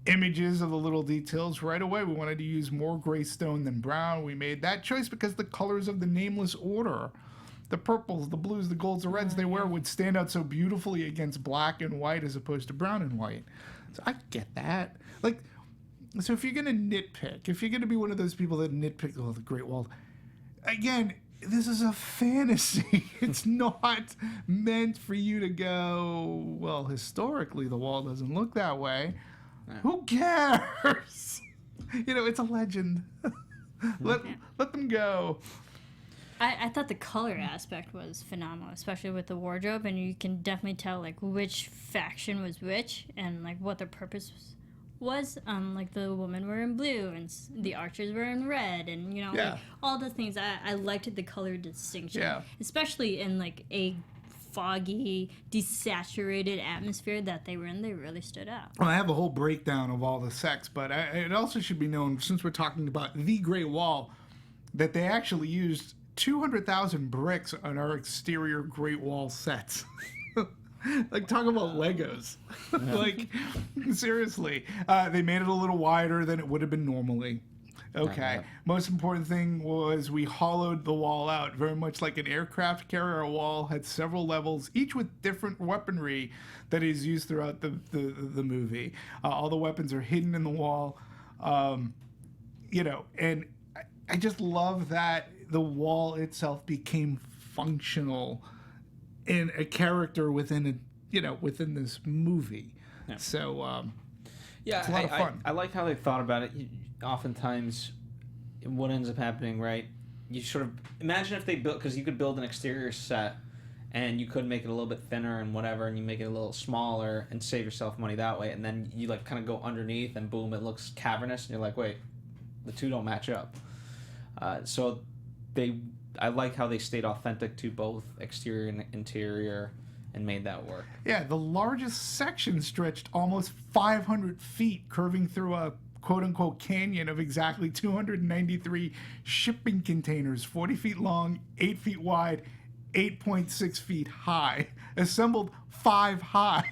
images of the little details right away. We wanted to use more gray stone than brown. We made that choice because the colors of the nameless order, the purples, the blues, the golds, the reds they wear would stand out so beautifully against black and white as opposed to brown and white. So I get that. So if you're going to nitpick, if you're going to be one of those people that nitpick, the Great Wall, again, this is a fantasy. It's not meant for you to go, well, historically, the wall doesn't look that way. Yeah. Who cares? It's a legend. Let them go. I thought the color aspect was phenomenal, especially with the wardrobe, and you can definitely tell which faction was which and what their purpose was. The women were in blue and the archers were in red, and all the things. I liked the color distinction, especially in a foggy, desaturated atmosphere that they were in, they really stood out. Well, I have a whole breakdown of all the sets, but it also should be known, since we're talking about the Great Wall, that they actually used 200,000 bricks on our exterior Great Wall sets. Like, talk about Legos. Like, seriously. They made it a little wider than it would have been normally. Okay. Most important thing was we hollowed the wall out, very much like an aircraft carrier wall, had several levels, each with different weaponry that is used throughout the movie. All the weapons are hidden in the wall. You know, and I just love that the wall itself became functional in a character within within this movie. Yeah. So, it's a lot of fun. I like how they thought about it. Oftentimes, what ends up happening, right? You sort of imagine if they built, because you could build an exterior set and you could make it a little bit thinner and whatever, and you make it a little smaller and save yourself money that way, and then you like kind of go underneath and boom, it looks cavernous, and you're like, wait, the two don't match up. So I like how they stayed authentic to both exterior and interior and made that work. Yeah, the largest section stretched almost 500 feet, curving through a quote-unquote canyon of exactly 293 shipping containers, 40 feet long, 8 feet wide, 8.6 feet high, assembled 5 high.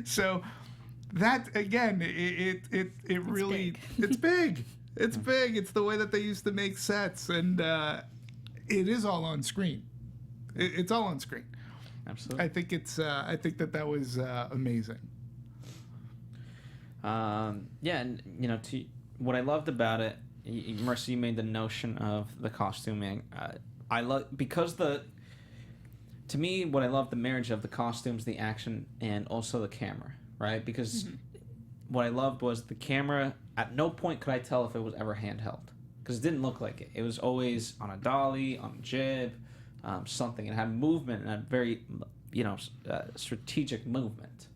So that, again, it's really, big. it's big. It's big. It's the way that they used to make sets, and it is all on screen. It's all on screen. Absolutely. I think that was amazing. Yeah, and what I loved about it, Marissa, you made the notion of the costuming. I love because to me, what I love the marriage of the costumes, the action, and also the camera, right? Because what I loved was the camera. At no point could I tell if it was ever handheld, because it didn't look like it. It was always on a dolly, on a jib, something. It had movement and a very, strategic movement.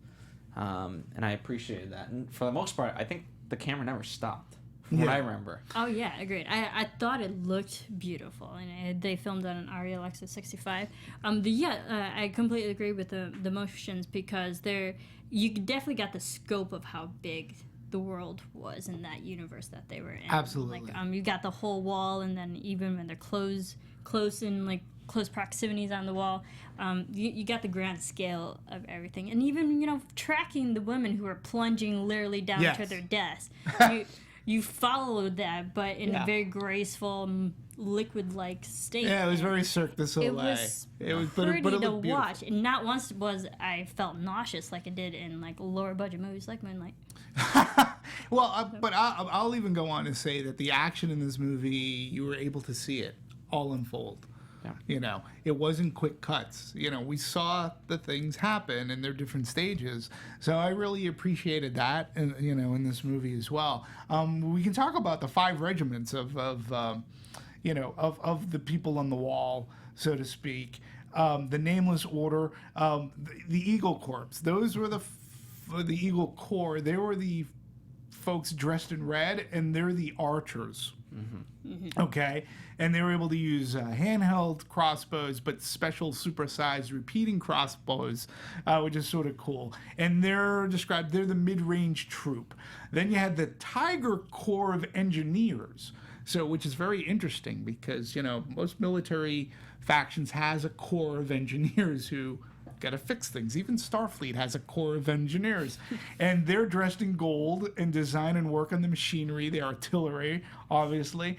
And I appreciated that. And for the most part, I think the camera never stopped, from what I remember. Oh, yeah, agreed. I thought it looked beautiful. And they filmed on an Arri Alexa 65. I completely agree with the motions, because you definitely got the scope of how big the world was in that universe that they were in. Absolutely. Like, you got the whole wall, and then even when they're close proximities on the wall, you got the grand scale of everything, and even tracking the women who are plunging literally down to their deaths. You followed that, but in a very graceful, liquid-like state. Yeah, it was very Cirque du Soleil. It was pretty to watch. And not once was I felt nauseous like it did in like lower budget movies like Moonlight. Well, but I'll even go on to say that the action in this movie, you were able to see it all unfold. Yeah. It wasn't quick cuts. We saw the things happen in their different stages. So I really appreciated that, in this movie as well. We can talk about the 5 regiments of the people on the wall, so to speak. The Nameless Order, the Eagle Corps. Those were the Eagle Corps. They were the folks dressed in red, and they're the archers. Okay, and they were able to use handheld crossbows, but special supersized repeating crossbows, which is sort of cool. And they're the mid-range troop. Then you had the Tiger Corps of Engineers, which is very interesting because most military factions has a corps of engineers who got to fix things. Even Starfleet has a corps of engineers, and they're dressed in gold and design and work on the machinery, the artillery, obviously,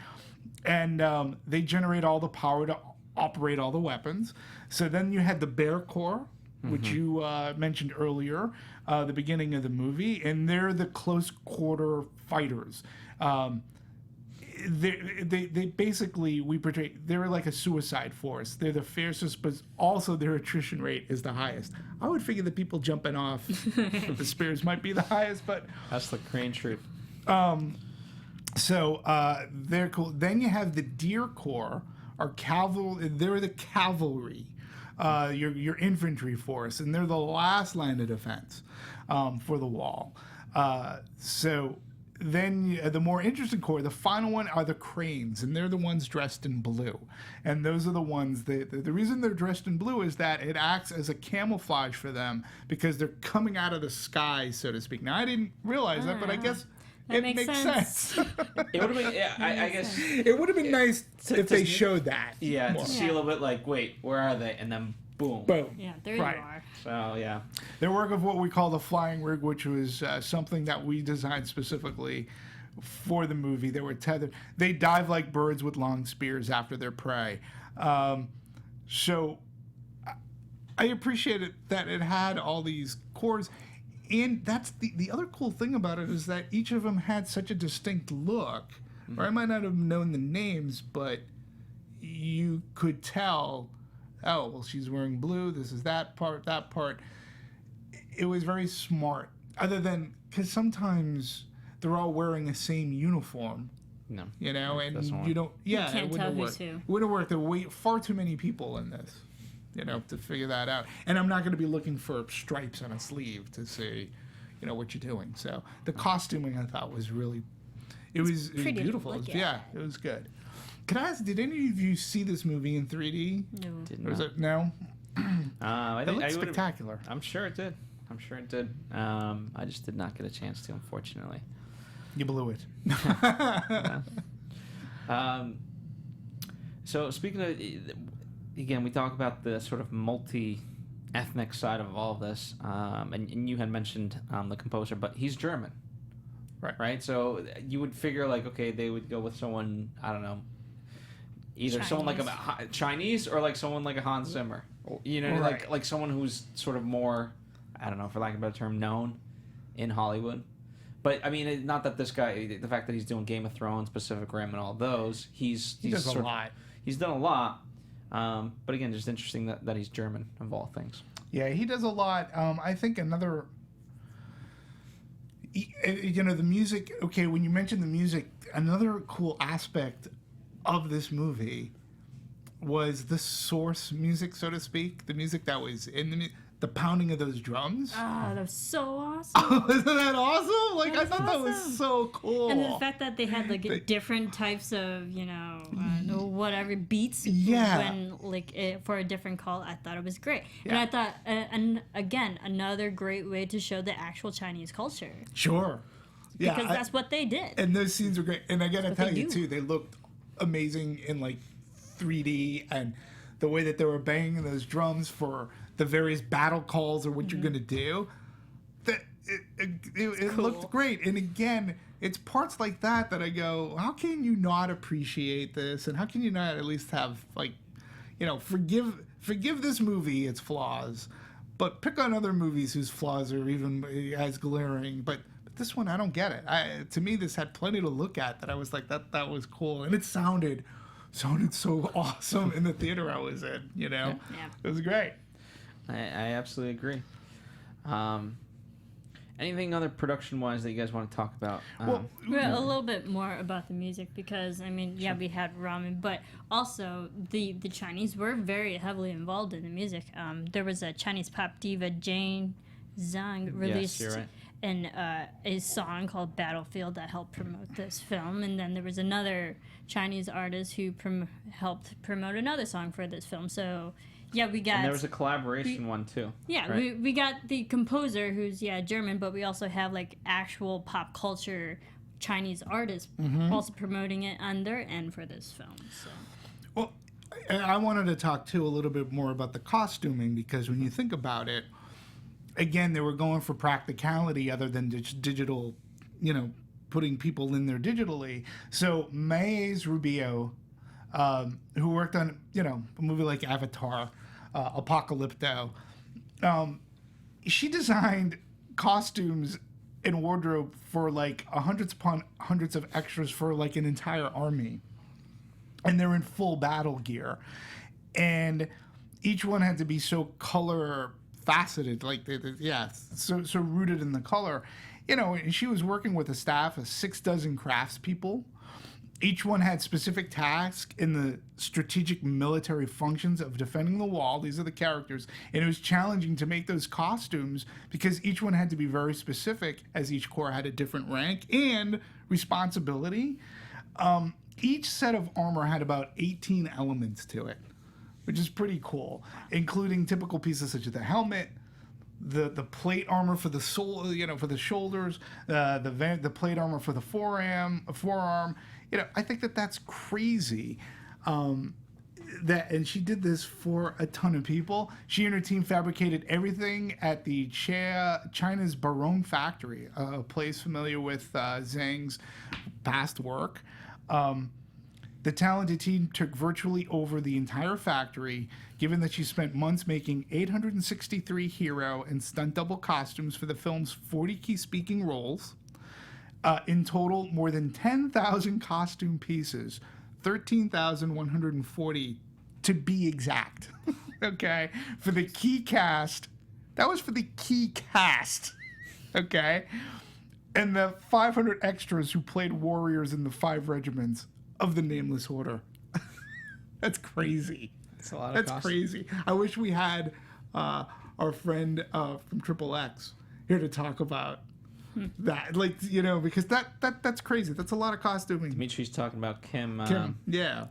and they generate all the power to operate all the weapons. So then you had the Bear Corps, which you mentioned earlier, the beginning of the movie, and they're the close quarter fighters. They basically, we portray, they're like a suicide force. They're the fiercest, but also their attrition rate is the highest. I would figure the people jumping off the spears might be the highest, but that's the Crane troop. So they're cool. Then you have the Deer Corps, or cavalry. They're the cavalry, your infantry force, and they're the last line of defense for the wall. So then the more interesting core, the final one, are the cranes, and they're the ones dressed in blue. And those are the ones, the reason they're dressed in blue is that it acts as a camouflage for them because they're coming out of the sky, so to speak. Now, I didn't realize that, but I guess That it makes sense. It would have been, yeah, I guess. It would have been nice if they showed that. Yeah, more. to see a little bit like, wait, where are they? And then boom. Boom. Yeah, there Right. you are. So, yeah. Their work of what we call the flying rig, which was something that we designed specifically for the movie. They were tethered. They dive like birds with long spears after their prey. So I appreciated that it had all these cores. And that's the other cool thing about it is that each of them had such a distinct look. Or I might not have known the names, but you could tell, oh, well, she's wearing blue. This is that part, that part. It was very smart. Other than, because sometimes they're all wearing the same uniform, No. you know, and doesn't work. you don't, yeah, can't it wouldn't tell have who's worked. who. It wouldn't have worked. There were far too many people in this, you know, to figure that out. And I'm not going to be looking for stripes on a sleeve to see, you know, what you're doing. So the costuming I thought was really, it was pretty to beautiful. look Yeah, it was good. Can I ask, did any of you see this movie in 3D? No. Didn't Or was know. it, no? I It think looked I would've- spectacular. I'm sure it did. I'm sure it did. I just did not get a chance to, unfortunately. You blew it. So speaking of, again, we talk about the sort of multi-ethnic side of all of this, and you had mentioned the composer, but he's German, right? So you would figure like, okay, they would go with someone, I don't know, either someone like a Chinese or like someone like a Hans Zimmer, you know, Right. like someone who's sort of more, I don't know, for lack of a better term, known in Hollywood. But I mean, not that this guy, the fact that he's doing Game of Thrones, Pacific Rim, and all those, He does a lot. He's done a lot. But again, just interesting that he's German of all things. Yeah, he does a lot. I think another, you know, the music. Okay, when you mentioned the music, another cool aspect of this movie was the source music, so to speak, the music that was in the pounding of those drums. Oh, that was so awesome. Isn't that awesome? Like, I That's thought that was awesome. so cool. And the fact that they had like different types of, you know, whatever beats Yeah. when like for a different call, I thought it was great. And Yeah. I thought, and again, another great way to show the actual Chinese culture Sure. Yeah, because that's what they did. and those scenes were great. And I gotta what tell they you do. too, they looked amazing in like 3D, and the way that they were banging those drums for the various battle calls or what you're gonna do. That it Cool. looked great. And again, it's parts like that that I go, how can you not appreciate this? And how can you not at least have like, you know, forgive this movie its flaws, but pick on other movies whose flaws are even as glaring. But this one, I don't get it. To me, this had plenty to look at that I was like, that was cool. And it sounded so awesome in the theater I was in, you know? Yeah. It was great. I absolutely agree. Anything other production-wise that you guys want to talk about? Well, Well, a little bit more about the music because I mean, yeah, we had ramen, but also the Chinese were very heavily involved in the music. There was a Chinese pop diva Jane Zhang released you're right. a song called Battlefield that helped promote this film, and then there was another Chinese artist who helped promote another song for this film. So yeah, we got. And there was a collaboration one too. Yeah, right? we got the composer who's German, but we also have like actual pop culture Chinese artists also promoting it on their end for this film. So Well, I wanted to talk too a little bit more about the costuming because when you think about it, again, they were going for practicality other than just digital, you know, putting people in there digitally. So Mays Rubio, who worked on, you know, a movie like Avatar, Apocalypto, she designed costumes and wardrobe for like hundreds upon hundreds of extras for like an entire army. And they're in full battle gear. And each one had to be so color faceted, like, so rooted in the color. You know, and she was working with a staff of 6 craftspeople. Each one had specific tasks in the strategic military functions of defending the wall. These are the characters. And it was challenging to make those costumes because each one had to be very specific, as each corps had a different rank and responsibility. Each set of armor had about 18 elements to it, which is pretty cool, including typical pieces such as the helmet, the plate armor for the for the shoulders, the plate armor for the forearm. I think that's crazy. And she did this for a ton of people. She and her team fabricated everything at the China's Barong factory, a place familiar with Zhang's past work. The talented team took virtually over the entire factory, given that she spent months making 863 hero and stunt double costumes for the film's 40 key speaking roles. In total, more than 10,000 costume pieces, 13,140 to be exact. Okay? For the key cast. That was for the key cast. Okay? And the 500 extras who played warriors in the 5 regiments of the Nameless Order. That's crazy. It's a lot of That's cost. crazy. I wish we had our friend from Triple X here to talk about that. Because that's crazy. That's a lot of costuming. Dimitri's talking about Kim.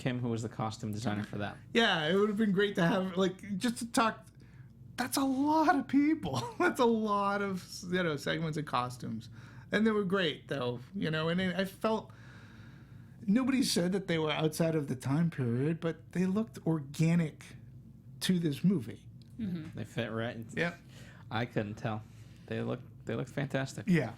Kim, who was the costume designer for that. Yeah, it would have been great to have, just to talk. That's a lot of people. That's a lot of, segments and costumes. And they were great, though, and I felt nobody said that they were outside of the time period, but they looked organic to this movie. Mm-hmm. They fit right. Yep. I couldn't tell. They looked fantastic. Yeah.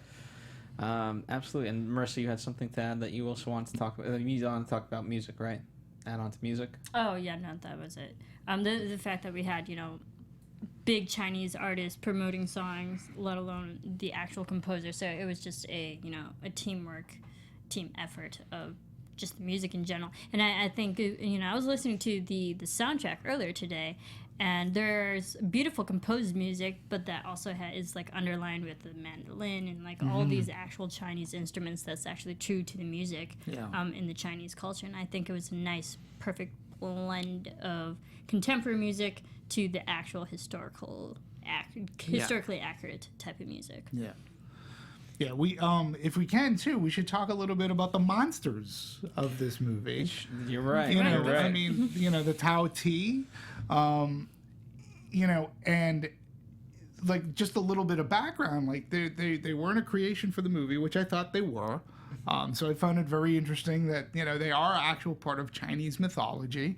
Absolutely. And Marissa, you had something to add that you also wanted to talk about. You want to talk about music, right? Add on to music. Oh yeah, no, that was it. The fact that we had big Chinese artists promoting songs, let alone the actual composer. So it was just a team effort of just the music in general. And I think I was listening to the soundtrack earlier today, and there's beautiful composed music, but that also is underlined with the mandolin and all these actual Chinese instruments. That's actually true to the music in the Chinese culture. And I think it was a nice, perfect blend of contemporary music to the actual historically accurate type of music. Yeah. Yeah, we if we can too, we should talk a little bit about the monsters of this movie. You're right. You're right. I mean, the Tao Ti, and just a little bit of background. They weren't a creation for the movie, which I thought they were. So I found it very interesting that they are actual part of Chinese mythology.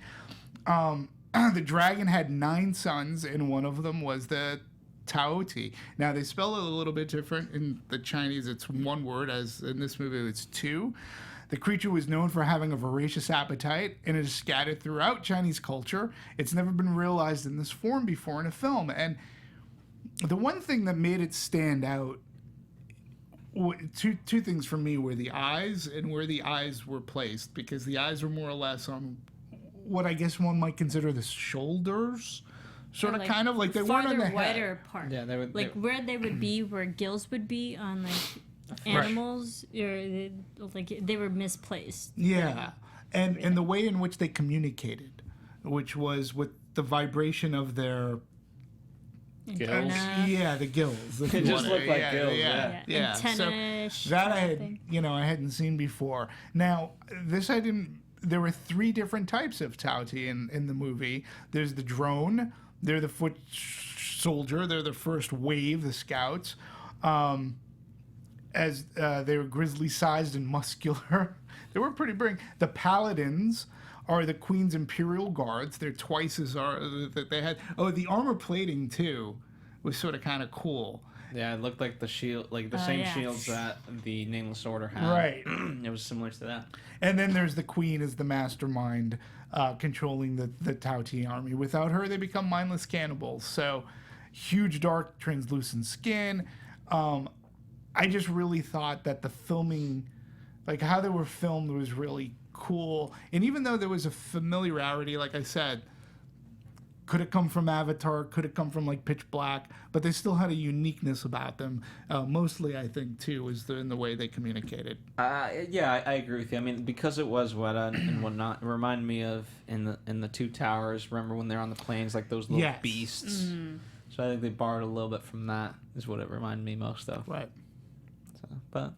The dragon had 9 sons, and one of them was the Tao Ti. Now, they spell it a little bit different. In the Chinese, it's one word, as in this movie, it's 2. The creature was known for having a voracious appetite, and it is scattered throughout Chinese culture. It's never been realized in this form before in a film. And the one thing that made it stand out, two things for me, were the eyes and where the eyes were placed, because the eyes were more or less on what I guess one might consider the shoulders. Sort of, kind of they weren't on the head. Wider part. Yeah, they would. Where they would be, where gills would be on animals, or they were misplaced. Yeah, and the way in which they communicated, which was with the vibration of their Gills. Yeah, the gills. They just look like gills. Yeah. Antenna-ish So that I thing. hadn't seen before. Now this I didn't. There were 3 different types of Tao Ti in the movie. There's the drone. They're the foot soldier. They're the first wave, the scouts. As they were grizzly-sized and muscular. They were pretty big. The paladins are the Queen's Imperial Guards. They're twice as that they had. Oh, the armor plating too was sort of kind of cool. Yeah, it looked like the shield, the same shields that the Nameless Order had. Right. It was similar to that. And then there's the Queen as the mastermind controlling the Tao Ti army. Without her, they become mindless cannibals. So, huge, dark, translucent skin. I just really thought that the filming, how they were filmed, was really cool. And even though there was a familiarity, like I said, Could it come from Avatar? Could it come from like Pitch Black? But they still had a uniqueness about them. Mostly, I think, too, is in the way they communicated. Yeah, I agree with you. I mean, because it was Weta and whatnot, it reminded me of in the Two Towers. Remember when they're on the planes, like those little beasts? Mm. So I think they borrowed a little bit from that. Is what it reminded me most of. Right. So, but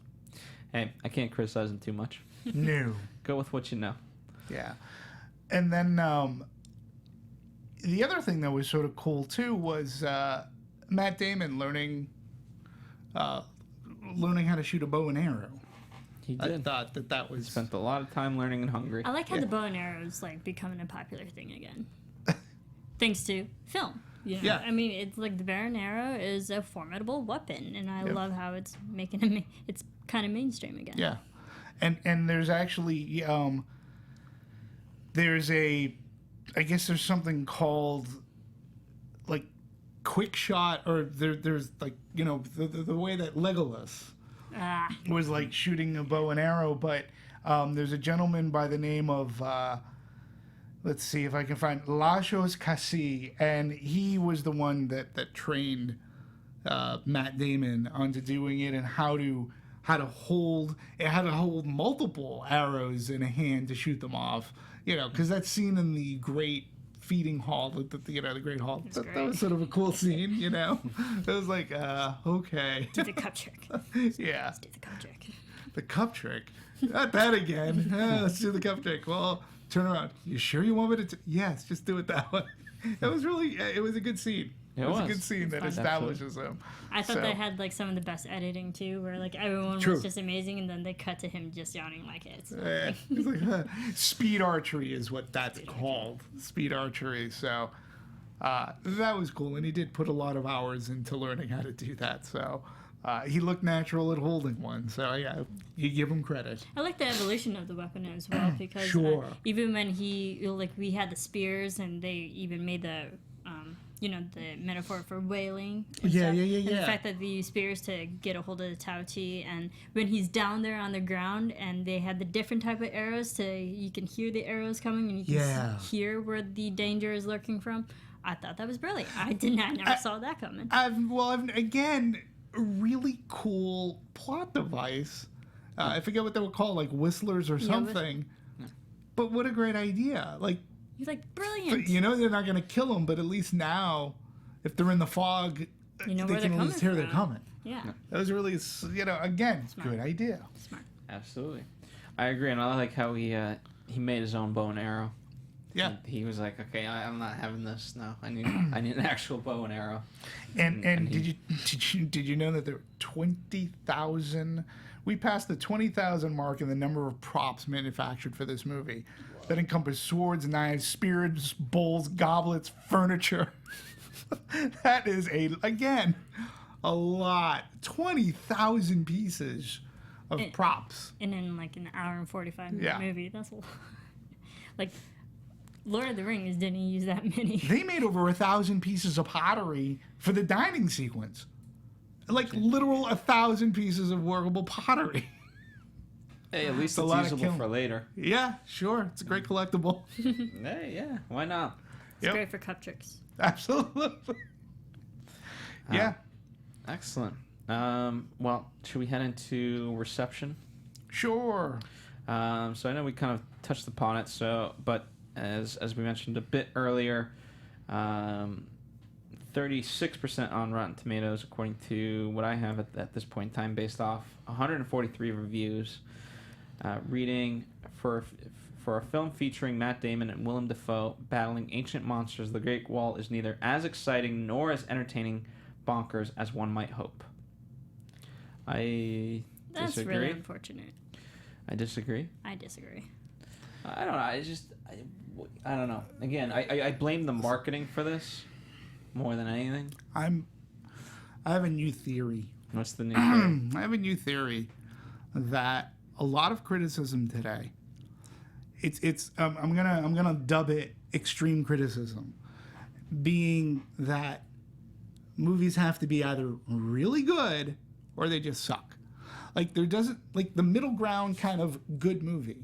hey, I can't criticize them too much. No. Go with what you know. Yeah, and then the other thing that was sort of cool too was Matt Damon learning how to shoot a bow and arrow. He did. I thought that was spent a lot of time learning in Hungary. I like how the bow and arrow is like becoming a popular thing again, thanks to film. You know? Yeah. I mean, it's like the bow and arrow is a formidable weapon, and I love how it's making it's kind of mainstream again. Yeah, and there's actually I guess there's something called like quick shot, or there's like, you know, the way that Legolas was like shooting a bow and arrow, but there's a gentleman by the name of let's see if I can find Lajos Kasi, and he was the one that trained Matt Damon onto doing it and how to hold multiple arrows in a hand to shoot them off. You know, because that scene in the great feeding hall, the great hall, that was sort of a cool scene, you know? It was like, okay. Do the cup trick. Yeah. Let's do the cup trick. The cup trick? Not that again. Let's do the cup trick. Well, turn around. You sure you want me to? Yes, just do it that way. It was a good scene. It was a good scene that establishes him. I thought they had like some of the best editing too, where like everyone was just amazing, and then they cut to him just yawning like it. It's like, speed archery is what that's called. Speed archery. So that was cool, and he did put a lot of hours into learning how to do that. So he looked natural at holding one. So yeah, you give him credit. I like the evolution of the weapon as well, because even when we had the spears, and they even made the the metaphor for whaling. And the fact that they use spears to get a hold of the Tauti, and when he's down there on the ground, and they had the different type of arrows, you can hear the arrows coming, and you can hear where the danger is lurking from. I thought that was brilliant. I never saw that coming. Again, a really cool plot device. I forget what they were called, like whistlers or something. But what a great idea! Like. He's like, brilliant. You know they're not going to kill them, but at least now, if they're in the fog, they can at least hear they're coming. Yeah. That was really, again, Smart. Good idea. Smart. Absolutely. I agree, and I like how he made his own bow and arrow. Yeah. He was like, okay, I'm not having this. No, I need an actual bow and arrow. And did you know that there were 20,000? We passed the 20,000 mark in the number of props manufactured for this movie. That encompass swords, knives, spears, bowls, goblets, furniture. That is a lot. 20,000 pieces of props. And in like an hour and 45-minute movie, that's a lot. Like Lord of the Rings didn't use that many. They made over 1,000 pieces of pottery for the dining sequence. Like literal 1,000 pieces of workable pottery. Hey, at least it's usable for later. Yeah, sure. It's a great collectible. Hey, yeah. Why not? It's great for cup tricks. Absolutely. Yeah. Excellent. Well, should we head into reception? Sure. So I know we kind of touched upon it. But as we mentioned a bit earlier, 36% on Rotten Tomatoes, according to what I have at this point in time, based off 143 reviews. Reading for a film featuring Matt Damon and Willem Dafoe battling ancient monsters, The Great Wall is neither as exciting nor as entertaining bonkers as one might hope. I disagree. That's really unfortunate. I disagree. I disagree. I don't know. I don't know. Again, I blame the marketing for this more than anything. I have a new theory. What's the new theory? I have a new theory that a lot of criticism today, I'm gonna dub it extreme criticism, being that movies have to be either really good or they just suck. Like there doesn't, like the middle ground kind of good movie,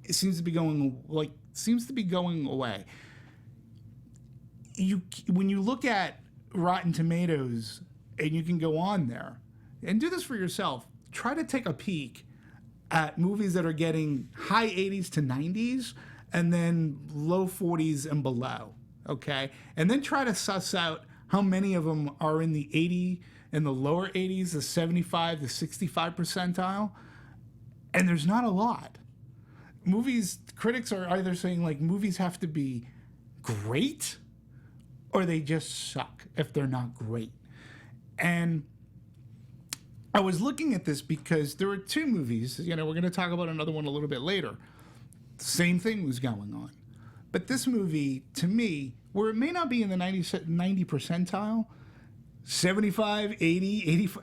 it seems to be going away. when you look at Rotten Tomatoes, and you can go on there and do this for yourself, try to take a peek at movies that are getting high 80s to 90s and then low 40s and below, okay? And then try to suss out how many of them are in the 80 and the lower 80s, the 75, the 65 percentile. And there's not a lot. Critics are either saying like movies have to be great or they just suck if they're not great. And I was looking at this because there were two movies, we're going to talk about another one a little bit later. Same thing was going on. But this movie, to me, where it may not be in the 90 percentile, 75, 80, 85.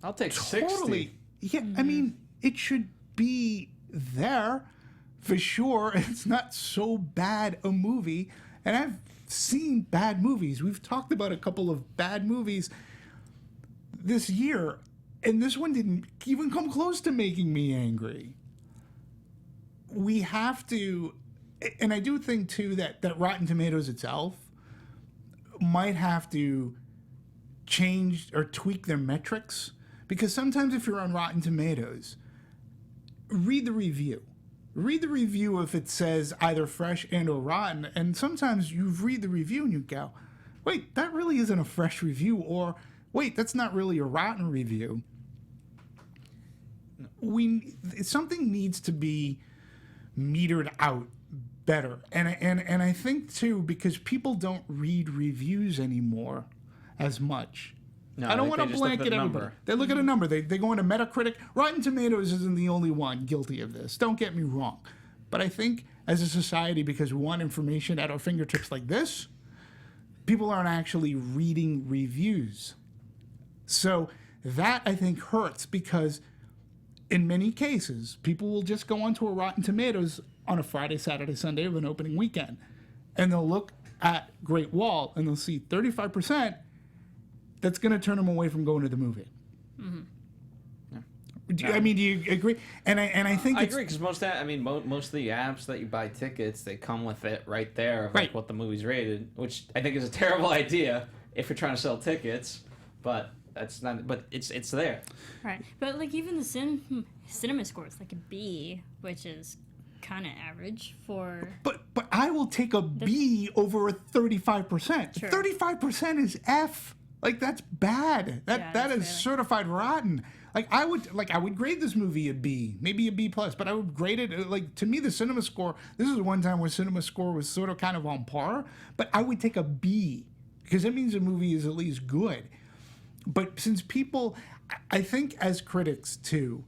I'll take totally, 60. Yeah, I mean, it should be there for sure. It's not so bad a movie. And I've seen bad movies. We've talked about a couple of bad movies this year, and this one didn't even come close to making me angry. We have to, and I do think too that Rotten Tomatoes itself might have to change or tweak their metrics, because sometimes if you're on Rotten Tomatoes, read the review. Read the review if it says either fresh and or rotten, and sometimes you read the review and you go, wait, that really isn't a fresh review, or wait, that's not really a rotten review. Something needs to be metered out better. And I think too, because people don't read reviews anymore as much. No, I don't want to blanket everybody. number. They look at a number. They go into Metacritic. Rotten Tomatoes isn't the only one guilty of this. Don't get me wrong. But I think as a society, because we want information at our fingertips like this, people aren't actually reading reviews. So that, I think, hurts, because in many cases, people will just go onto a Rotten Tomatoes on a Friday, Saturday, Sunday of an opening weekend, and they'll look at Great Wall and they'll see 35%. That's going to turn them away from going to the movie. Mm-hmm. Yeah. Do you agree? And I think I agree, because most of the apps that you buy tickets, they come with it right there of like what the movie's rated, which I think is a terrible idea if you're trying to sell tickets. But that's not. But it's there. Right, but like even the cinema score is like a B, which is kind of average for. But I will take a B over a 35%. 35% is F. Like, that's bad. That is certified rotten. I would grade this movie a B, maybe a B plus, but I would grade it, like, to me, the cinema score, this is one time where cinema score was sort of kind of on par, but I would take a B, because that means the movie is at least good. But since people, I think as critics too,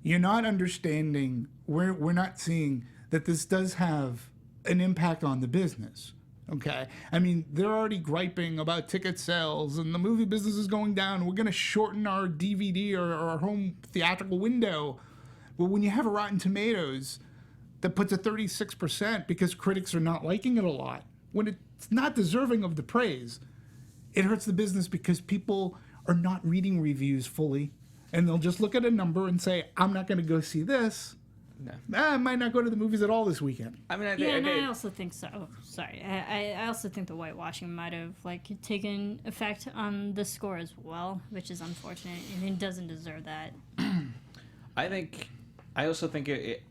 you're not understanding, we're not seeing that this does have an impact on the business. Okay, I mean, they're already griping about ticket sales and the movie business is going down. We're going to shorten our DVD or our home theatrical window. Well, when you have a Rotten Tomatoes that puts a 36% because critics are not liking it a lot, when it's not deserving of the praise, it hurts the business because people are not reading reviews fully, and they'll just look at a number and say, I'm not going to go see this. No. I might not go to the movies at all this weekend. I mean, I also think so. Oh, sorry. I also think the whitewashing might have taken effect on the score as well, which is unfortunate. It doesn't deserve that. I also think it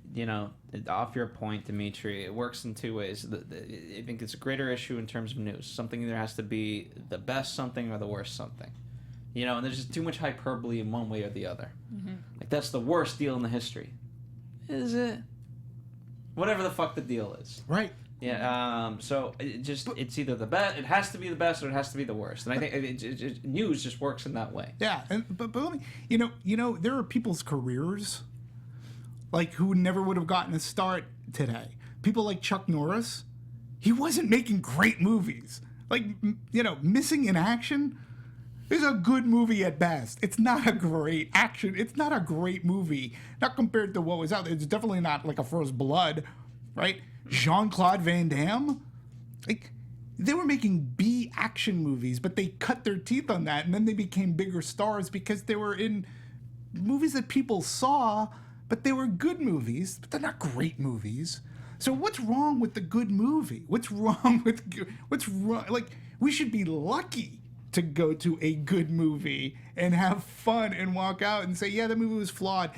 off your point, Dimitri, it works in two ways. I think it's a greater issue in terms of news. Something either has to be the best something or the worst something. And there's just too much hyperbole in one way or the other. Mm-hmm. Like, that's the worst deal in the history. Is it? Whatever the fuck the deal is. Right. Yeah. So it's either the best. It has to be the best, or it has to be the worst. And I think news just works in that way. Yeah. But let me, there are people's careers, who never would have gotten a start today. People like Chuck Norris. He wasn't making great movies. Missing in Action is a good movie at best. It's not a great action. It's not a great movie. Not compared to what was out there. It's definitely not like a First Blood, right? Jean-Claude Van Damme. They were making B action movies, but they cut their teeth on that, and then they became bigger stars because they were in movies that people saw, but they were good movies, but they're not great movies. So what's wrong with the good movie? What's wrong? We should be lucky to go to a good movie and have fun and walk out and say, yeah, the movie was flawed.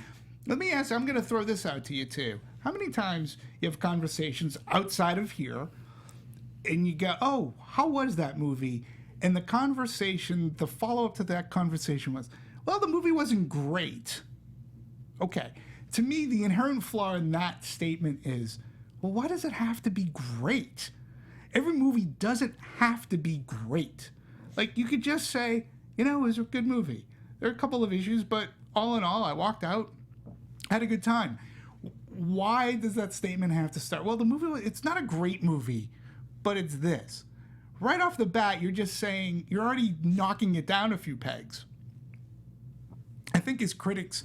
Let me ask, I'm going to throw this out to you too. How many times you have conversations outside of here and you go, oh, how was that movie? And the conversation, the follow-up to that conversation was, well, the movie wasn't great. Okay. To me, the inherent flaw in that statement is, well, why does it have to be great? Every movie doesn't have to be great. Like, you could just say, you know, it was a good movie. There are a couple of issues, but all in all, I walked out, had a good time. Why does that statement have to start? Well, the movie, it's not a great movie, but it's this. Right off the bat, you're just saying, you're already knocking it down a few pegs. I think as critics,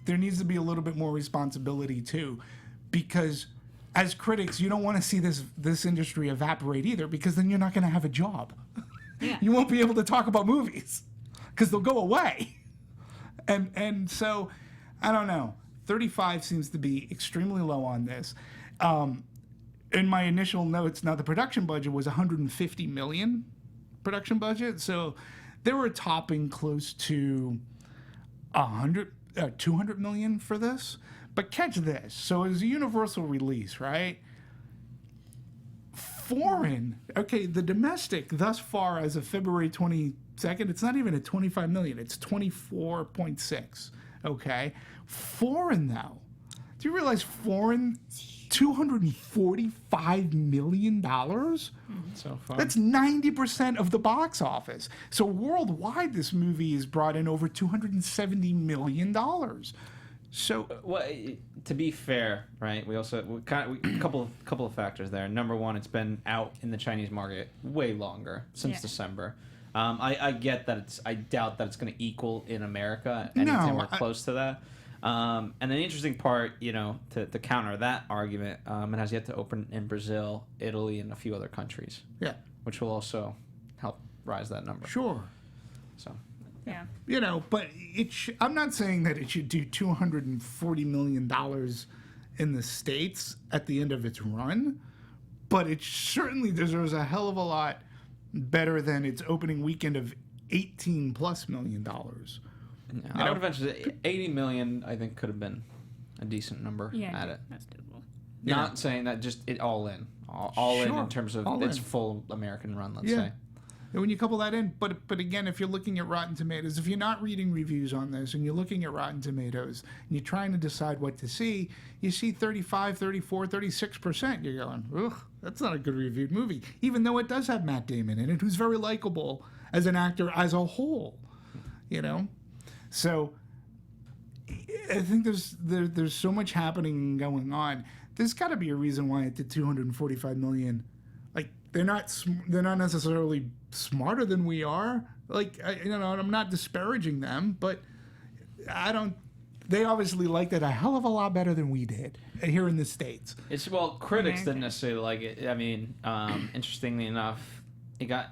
there needs to be a little bit more responsibility too, because as critics, you don't want to see this industry evaporate either, because then you're not going to have a job. Yeah. You won't be able to talk about movies because they'll go away. And so, I don't know. 35 seems to be extremely low on this. In my initial notes, now the production budget was $150 million production budget, so they were topping close to 200 million for this. But catch this. So it was a universal release, right? Foreign. Okay, the domestic thus far as of February 22nd, it's not even at 25 million. It's 24.6. Okay. Foreign, though. Do you realize foreign, $245 million? So far. That's 90% of the box office. So worldwide, this movie has brought in over $270 million. So, well, to be fair, right? We also a couple of factors there. Number one, it's been out in the Chinese market way longer, since December. I get that I doubt that it's going to equal in America anytime we're close to that. And the interesting part, you know, to counter that argument, it has yet to open in Brazil, Italy, and a few other countries. Yeah. Which will also help rise that number. Sure. So. Yeah. You know, but I'm not saying that it should do $240 million in the States at the end of its run, but it certainly deserves a hell of a lot better than its opening weekend of $18+ million. Yeah, I would eventually 80 million. I think could have been a decent number at it. That's doable. Not saying that, just it all in, all in terms of its full American run. Let's say. And when you couple that in, but again, if you're looking at Rotten Tomatoes, if you're not reading reviews on this and you're looking at Rotten Tomatoes and you're trying to decide what to see, you see 35, 34, 36%. You're going, ugh, that's not a good reviewed movie. Even though it does have Matt Damon in it, who's very likable as an actor as a whole, you know? So I think there's so much happening going on. There's got to be a reason why it did $245 million. Like, they're not necessarily smarter than we are. Like, I'm not disparaging them, but they obviously liked it a hell of a lot better than we did here in the States. Critics didn't necessarily like it. I mean, interestingly enough, it got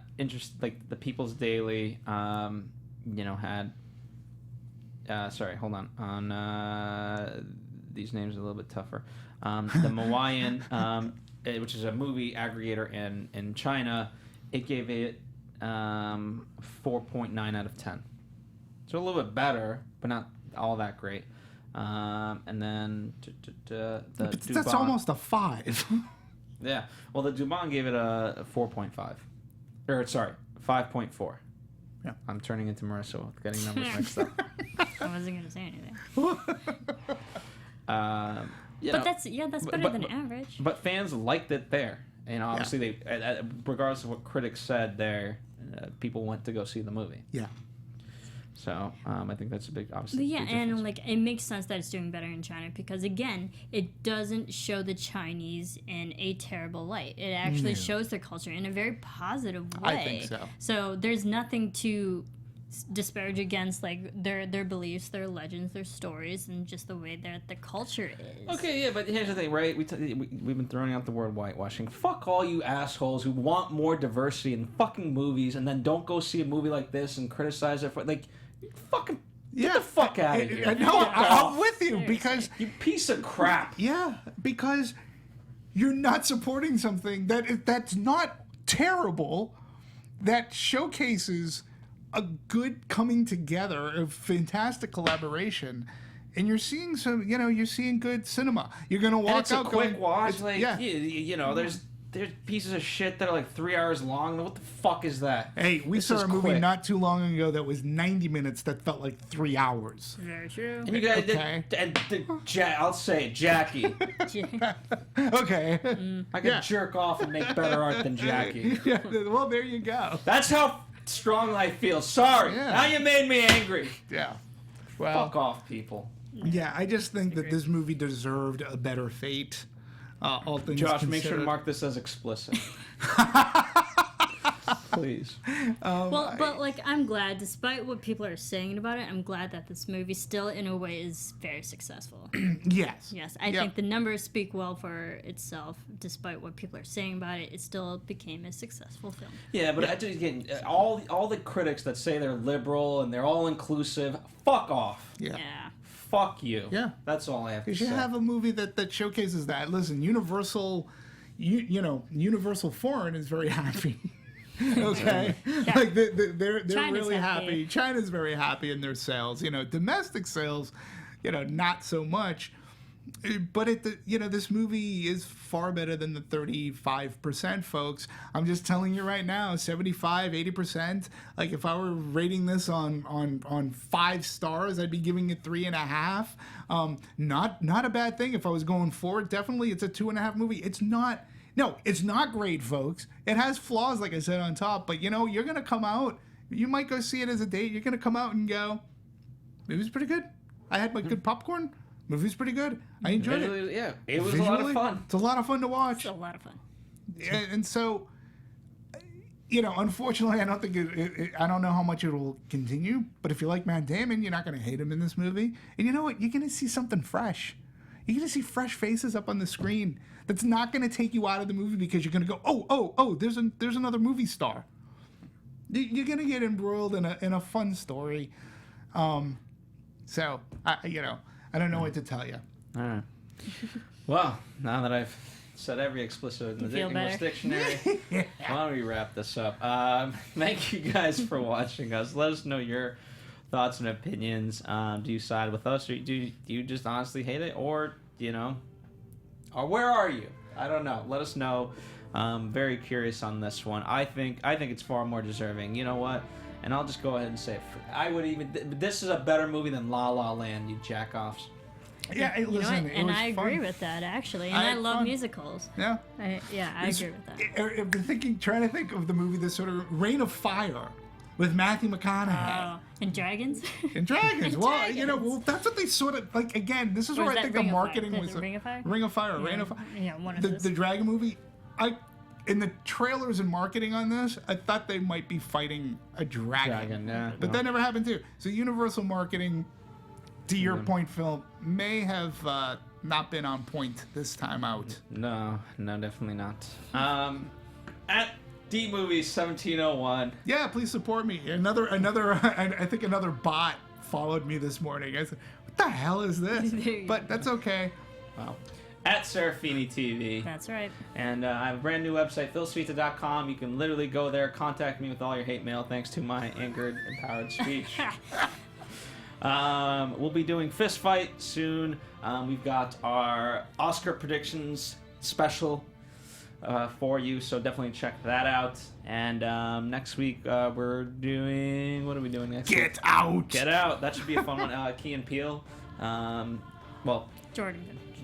like the People's Daily, had. Sorry, hold on. These names are a little bit tougher. The Maoyan, which is a movie aggregator in China, it gave it 4.9 out of 10. So a little bit better, but not all that great. And then that's almost a 5. Yeah. Well, the Dubon gave it a 4.5. Or sorry, 5.4. Yeah. I'm turning into Marissa, getting numbers mixed up. I wasn't gonna say anything. But that's better than average. But fans liked it there, and obviously they, regardless of what critics said, people went to go see the movie. Yeah. So I think that's a big, obviously. Yeah, and like it makes sense that it's doing better in China because again, it doesn't show the Chinese in a terrible light. It actually shows their culture in a very positive way. I think so. So there's nothing to disparage against like their beliefs, their legends, their stories, and just the way that the culture is. Okay, yeah, but here's the thing, right? We've been throwing out the word whitewashing. Fuck all you assholes who want more diversity in fucking movies and then don't go see a movie like this and criticize it for like. Fucking get the fuck out of here. No, I'm with you because you piece of crap. Yeah, because you're not supporting something that's not terrible. that showcases a good coming together, a fantastic collaboration. And you're seeing you're seeing good cinema. You're gonna walk It's out a quick going, watch. it's- Like, yeah. you know, there's pieces of shit that are like 3 hours long. What the fuck is that? Hey, we This saw is a movie quick. not too long ago that was 90 minutes that felt like 3 hours. Very true. And you guys, Okay. I'll say it, Jackie. Okay. I can Yeah. jerk off and make better art than Jackie. Yeah, well, there you go. That's how strong I feel. Sorry. Yeah. Now you made me angry. Yeah. Well, Fuck off, people. yeah, I just think that this movie deserved a better fate. All things Josh, make sure to considered. mark this as explicit. Please. Well, but like, I'm glad, despite what people are saying about it, I'm glad that this movie still, in a way, is very successful. Yes. Yes, I think the numbers speak well for itself. Despite what people are saying about it, it still became a successful film. Yeah, but again, all the critics that say they're liberal and they're all inclusive, fuck off. Yeah. Yeah. Fuck you. Yeah. That's all I have to You say. should have a movie that showcases that. Listen, Universal, Universal Foreign is very happy. Okay, like they're China's really happy. happy. China's very happy in their sales. Domestic sales, not so much. But this movie is far better than the 35%, folks. I'm just telling you right now, 75, 80%. Like if I were rating this on 5 stars, I'd be giving it 3.5. Not a bad thing if I was going forward. Definitely, it's a 2.5 movie. It's not great, folks. It has flaws, like I said on top. But you're gonna come out. You might go see it as a date. You're gonna come out and go, movie's pretty good. I had my good popcorn. Movie's pretty good. I enjoyed it. Visually, yeah, it was a lot of Visually, fun. It's a lot of fun to watch. It's a lot of fun. And so, unfortunately, I don't think I don't know how much it will continue. But if you like Matt Damon, you're not going to hate him in this movie. And you know what? You're going to see something fresh. You're going to see fresh faces up on the screen. That's not going to take you out of the movie because you're going to go, oh, there's another movie star. You're going to get embroiled in a fun story. So I don't know what to tell you. All right. Well, now that I've said every explicit in the feel English better? dictionary, why don't we wrap this up? Thank you guys for watching us. Let us know your thoughts and opinions. Do you side with us, or do you just honestly hate it, or or where are you? I don't know. Let us know. Very curious on this one. I think it's far more deserving. You know what? And I'll just go ahead and say it. I would even. This is a better movie than La La Land. You jackoffs. Yeah, hey, You know listen, what? it And was I agree fun. with that, actually. And I I had love fun. musicals. Yeah. I agree with that. I've been trying to think of the movie, this sort of Reign of Fire with Matthew McConaughey. Oh, and dragons? And dragons. And Well, dragons. that's what they sort of like. Again, this is Or where is I that think the Ring of Fire? marketing The was. Ring of Fire? Ring of Fire, Reign of Fire. Yeah, one of The those. dragon movie. In the trailers and marketing on this, I thought they might be fighting a dragon. Yeah. But that never happened too. So Universal marketing, to your point, Phil, may have not been on point this time out. No, definitely not. At D Movies 1701. Yeah, please support me. Another. I think another bot followed me this morning. I said, "What the hell is this?" There you But that's okay. Wow. At Serafini TV. That's right. And I have a brand new website, philsvita.com. You can literally go there, contact me with all your hate mail, thanks to my angered, empowered speech. We'll be doing Fist Fight soon. We've got our Oscar predictions special for you, so definitely check that out. And next week we're doing... What are we doing next week? Get out. Get Out. That should be a fun one. Key and Peele.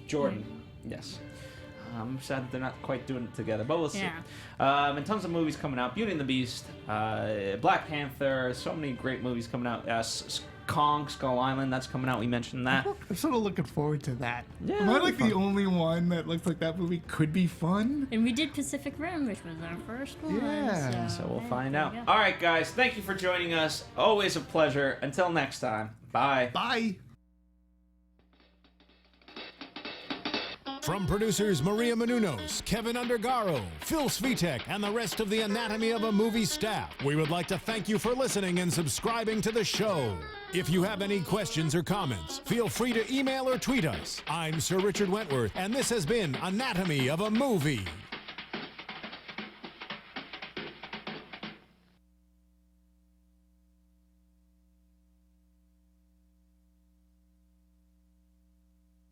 Jordan. Yes. I'm sad that they're not quite doing it together, but we'll see. Yeah. And tons of movies coming out. Beauty and the Beast, Black Panther, so many great movies coming out. Kong, Skull Island, that's coming out. We mentioned that. I'm sort of looking forward to that. Yeah, Am I that'll like be the fun. only one that looks like that movie could be fun? And we did Pacific Rim, which was our first one. Yeah. So we'll yeah, find there out. you go. All right, guys. Thank you for joining us. Always a pleasure. Until next time. Bye. Bye. From producers Maria Menounos, Kevin Undergaro, Phil Svitek, and the rest of the Anatomy of a Movie staff, we would like to thank you for listening and subscribing to the show. If you have any questions or comments, feel free to email or tweet us. I'm Sir Richard Wentworth, and this has been Anatomy of a Movie.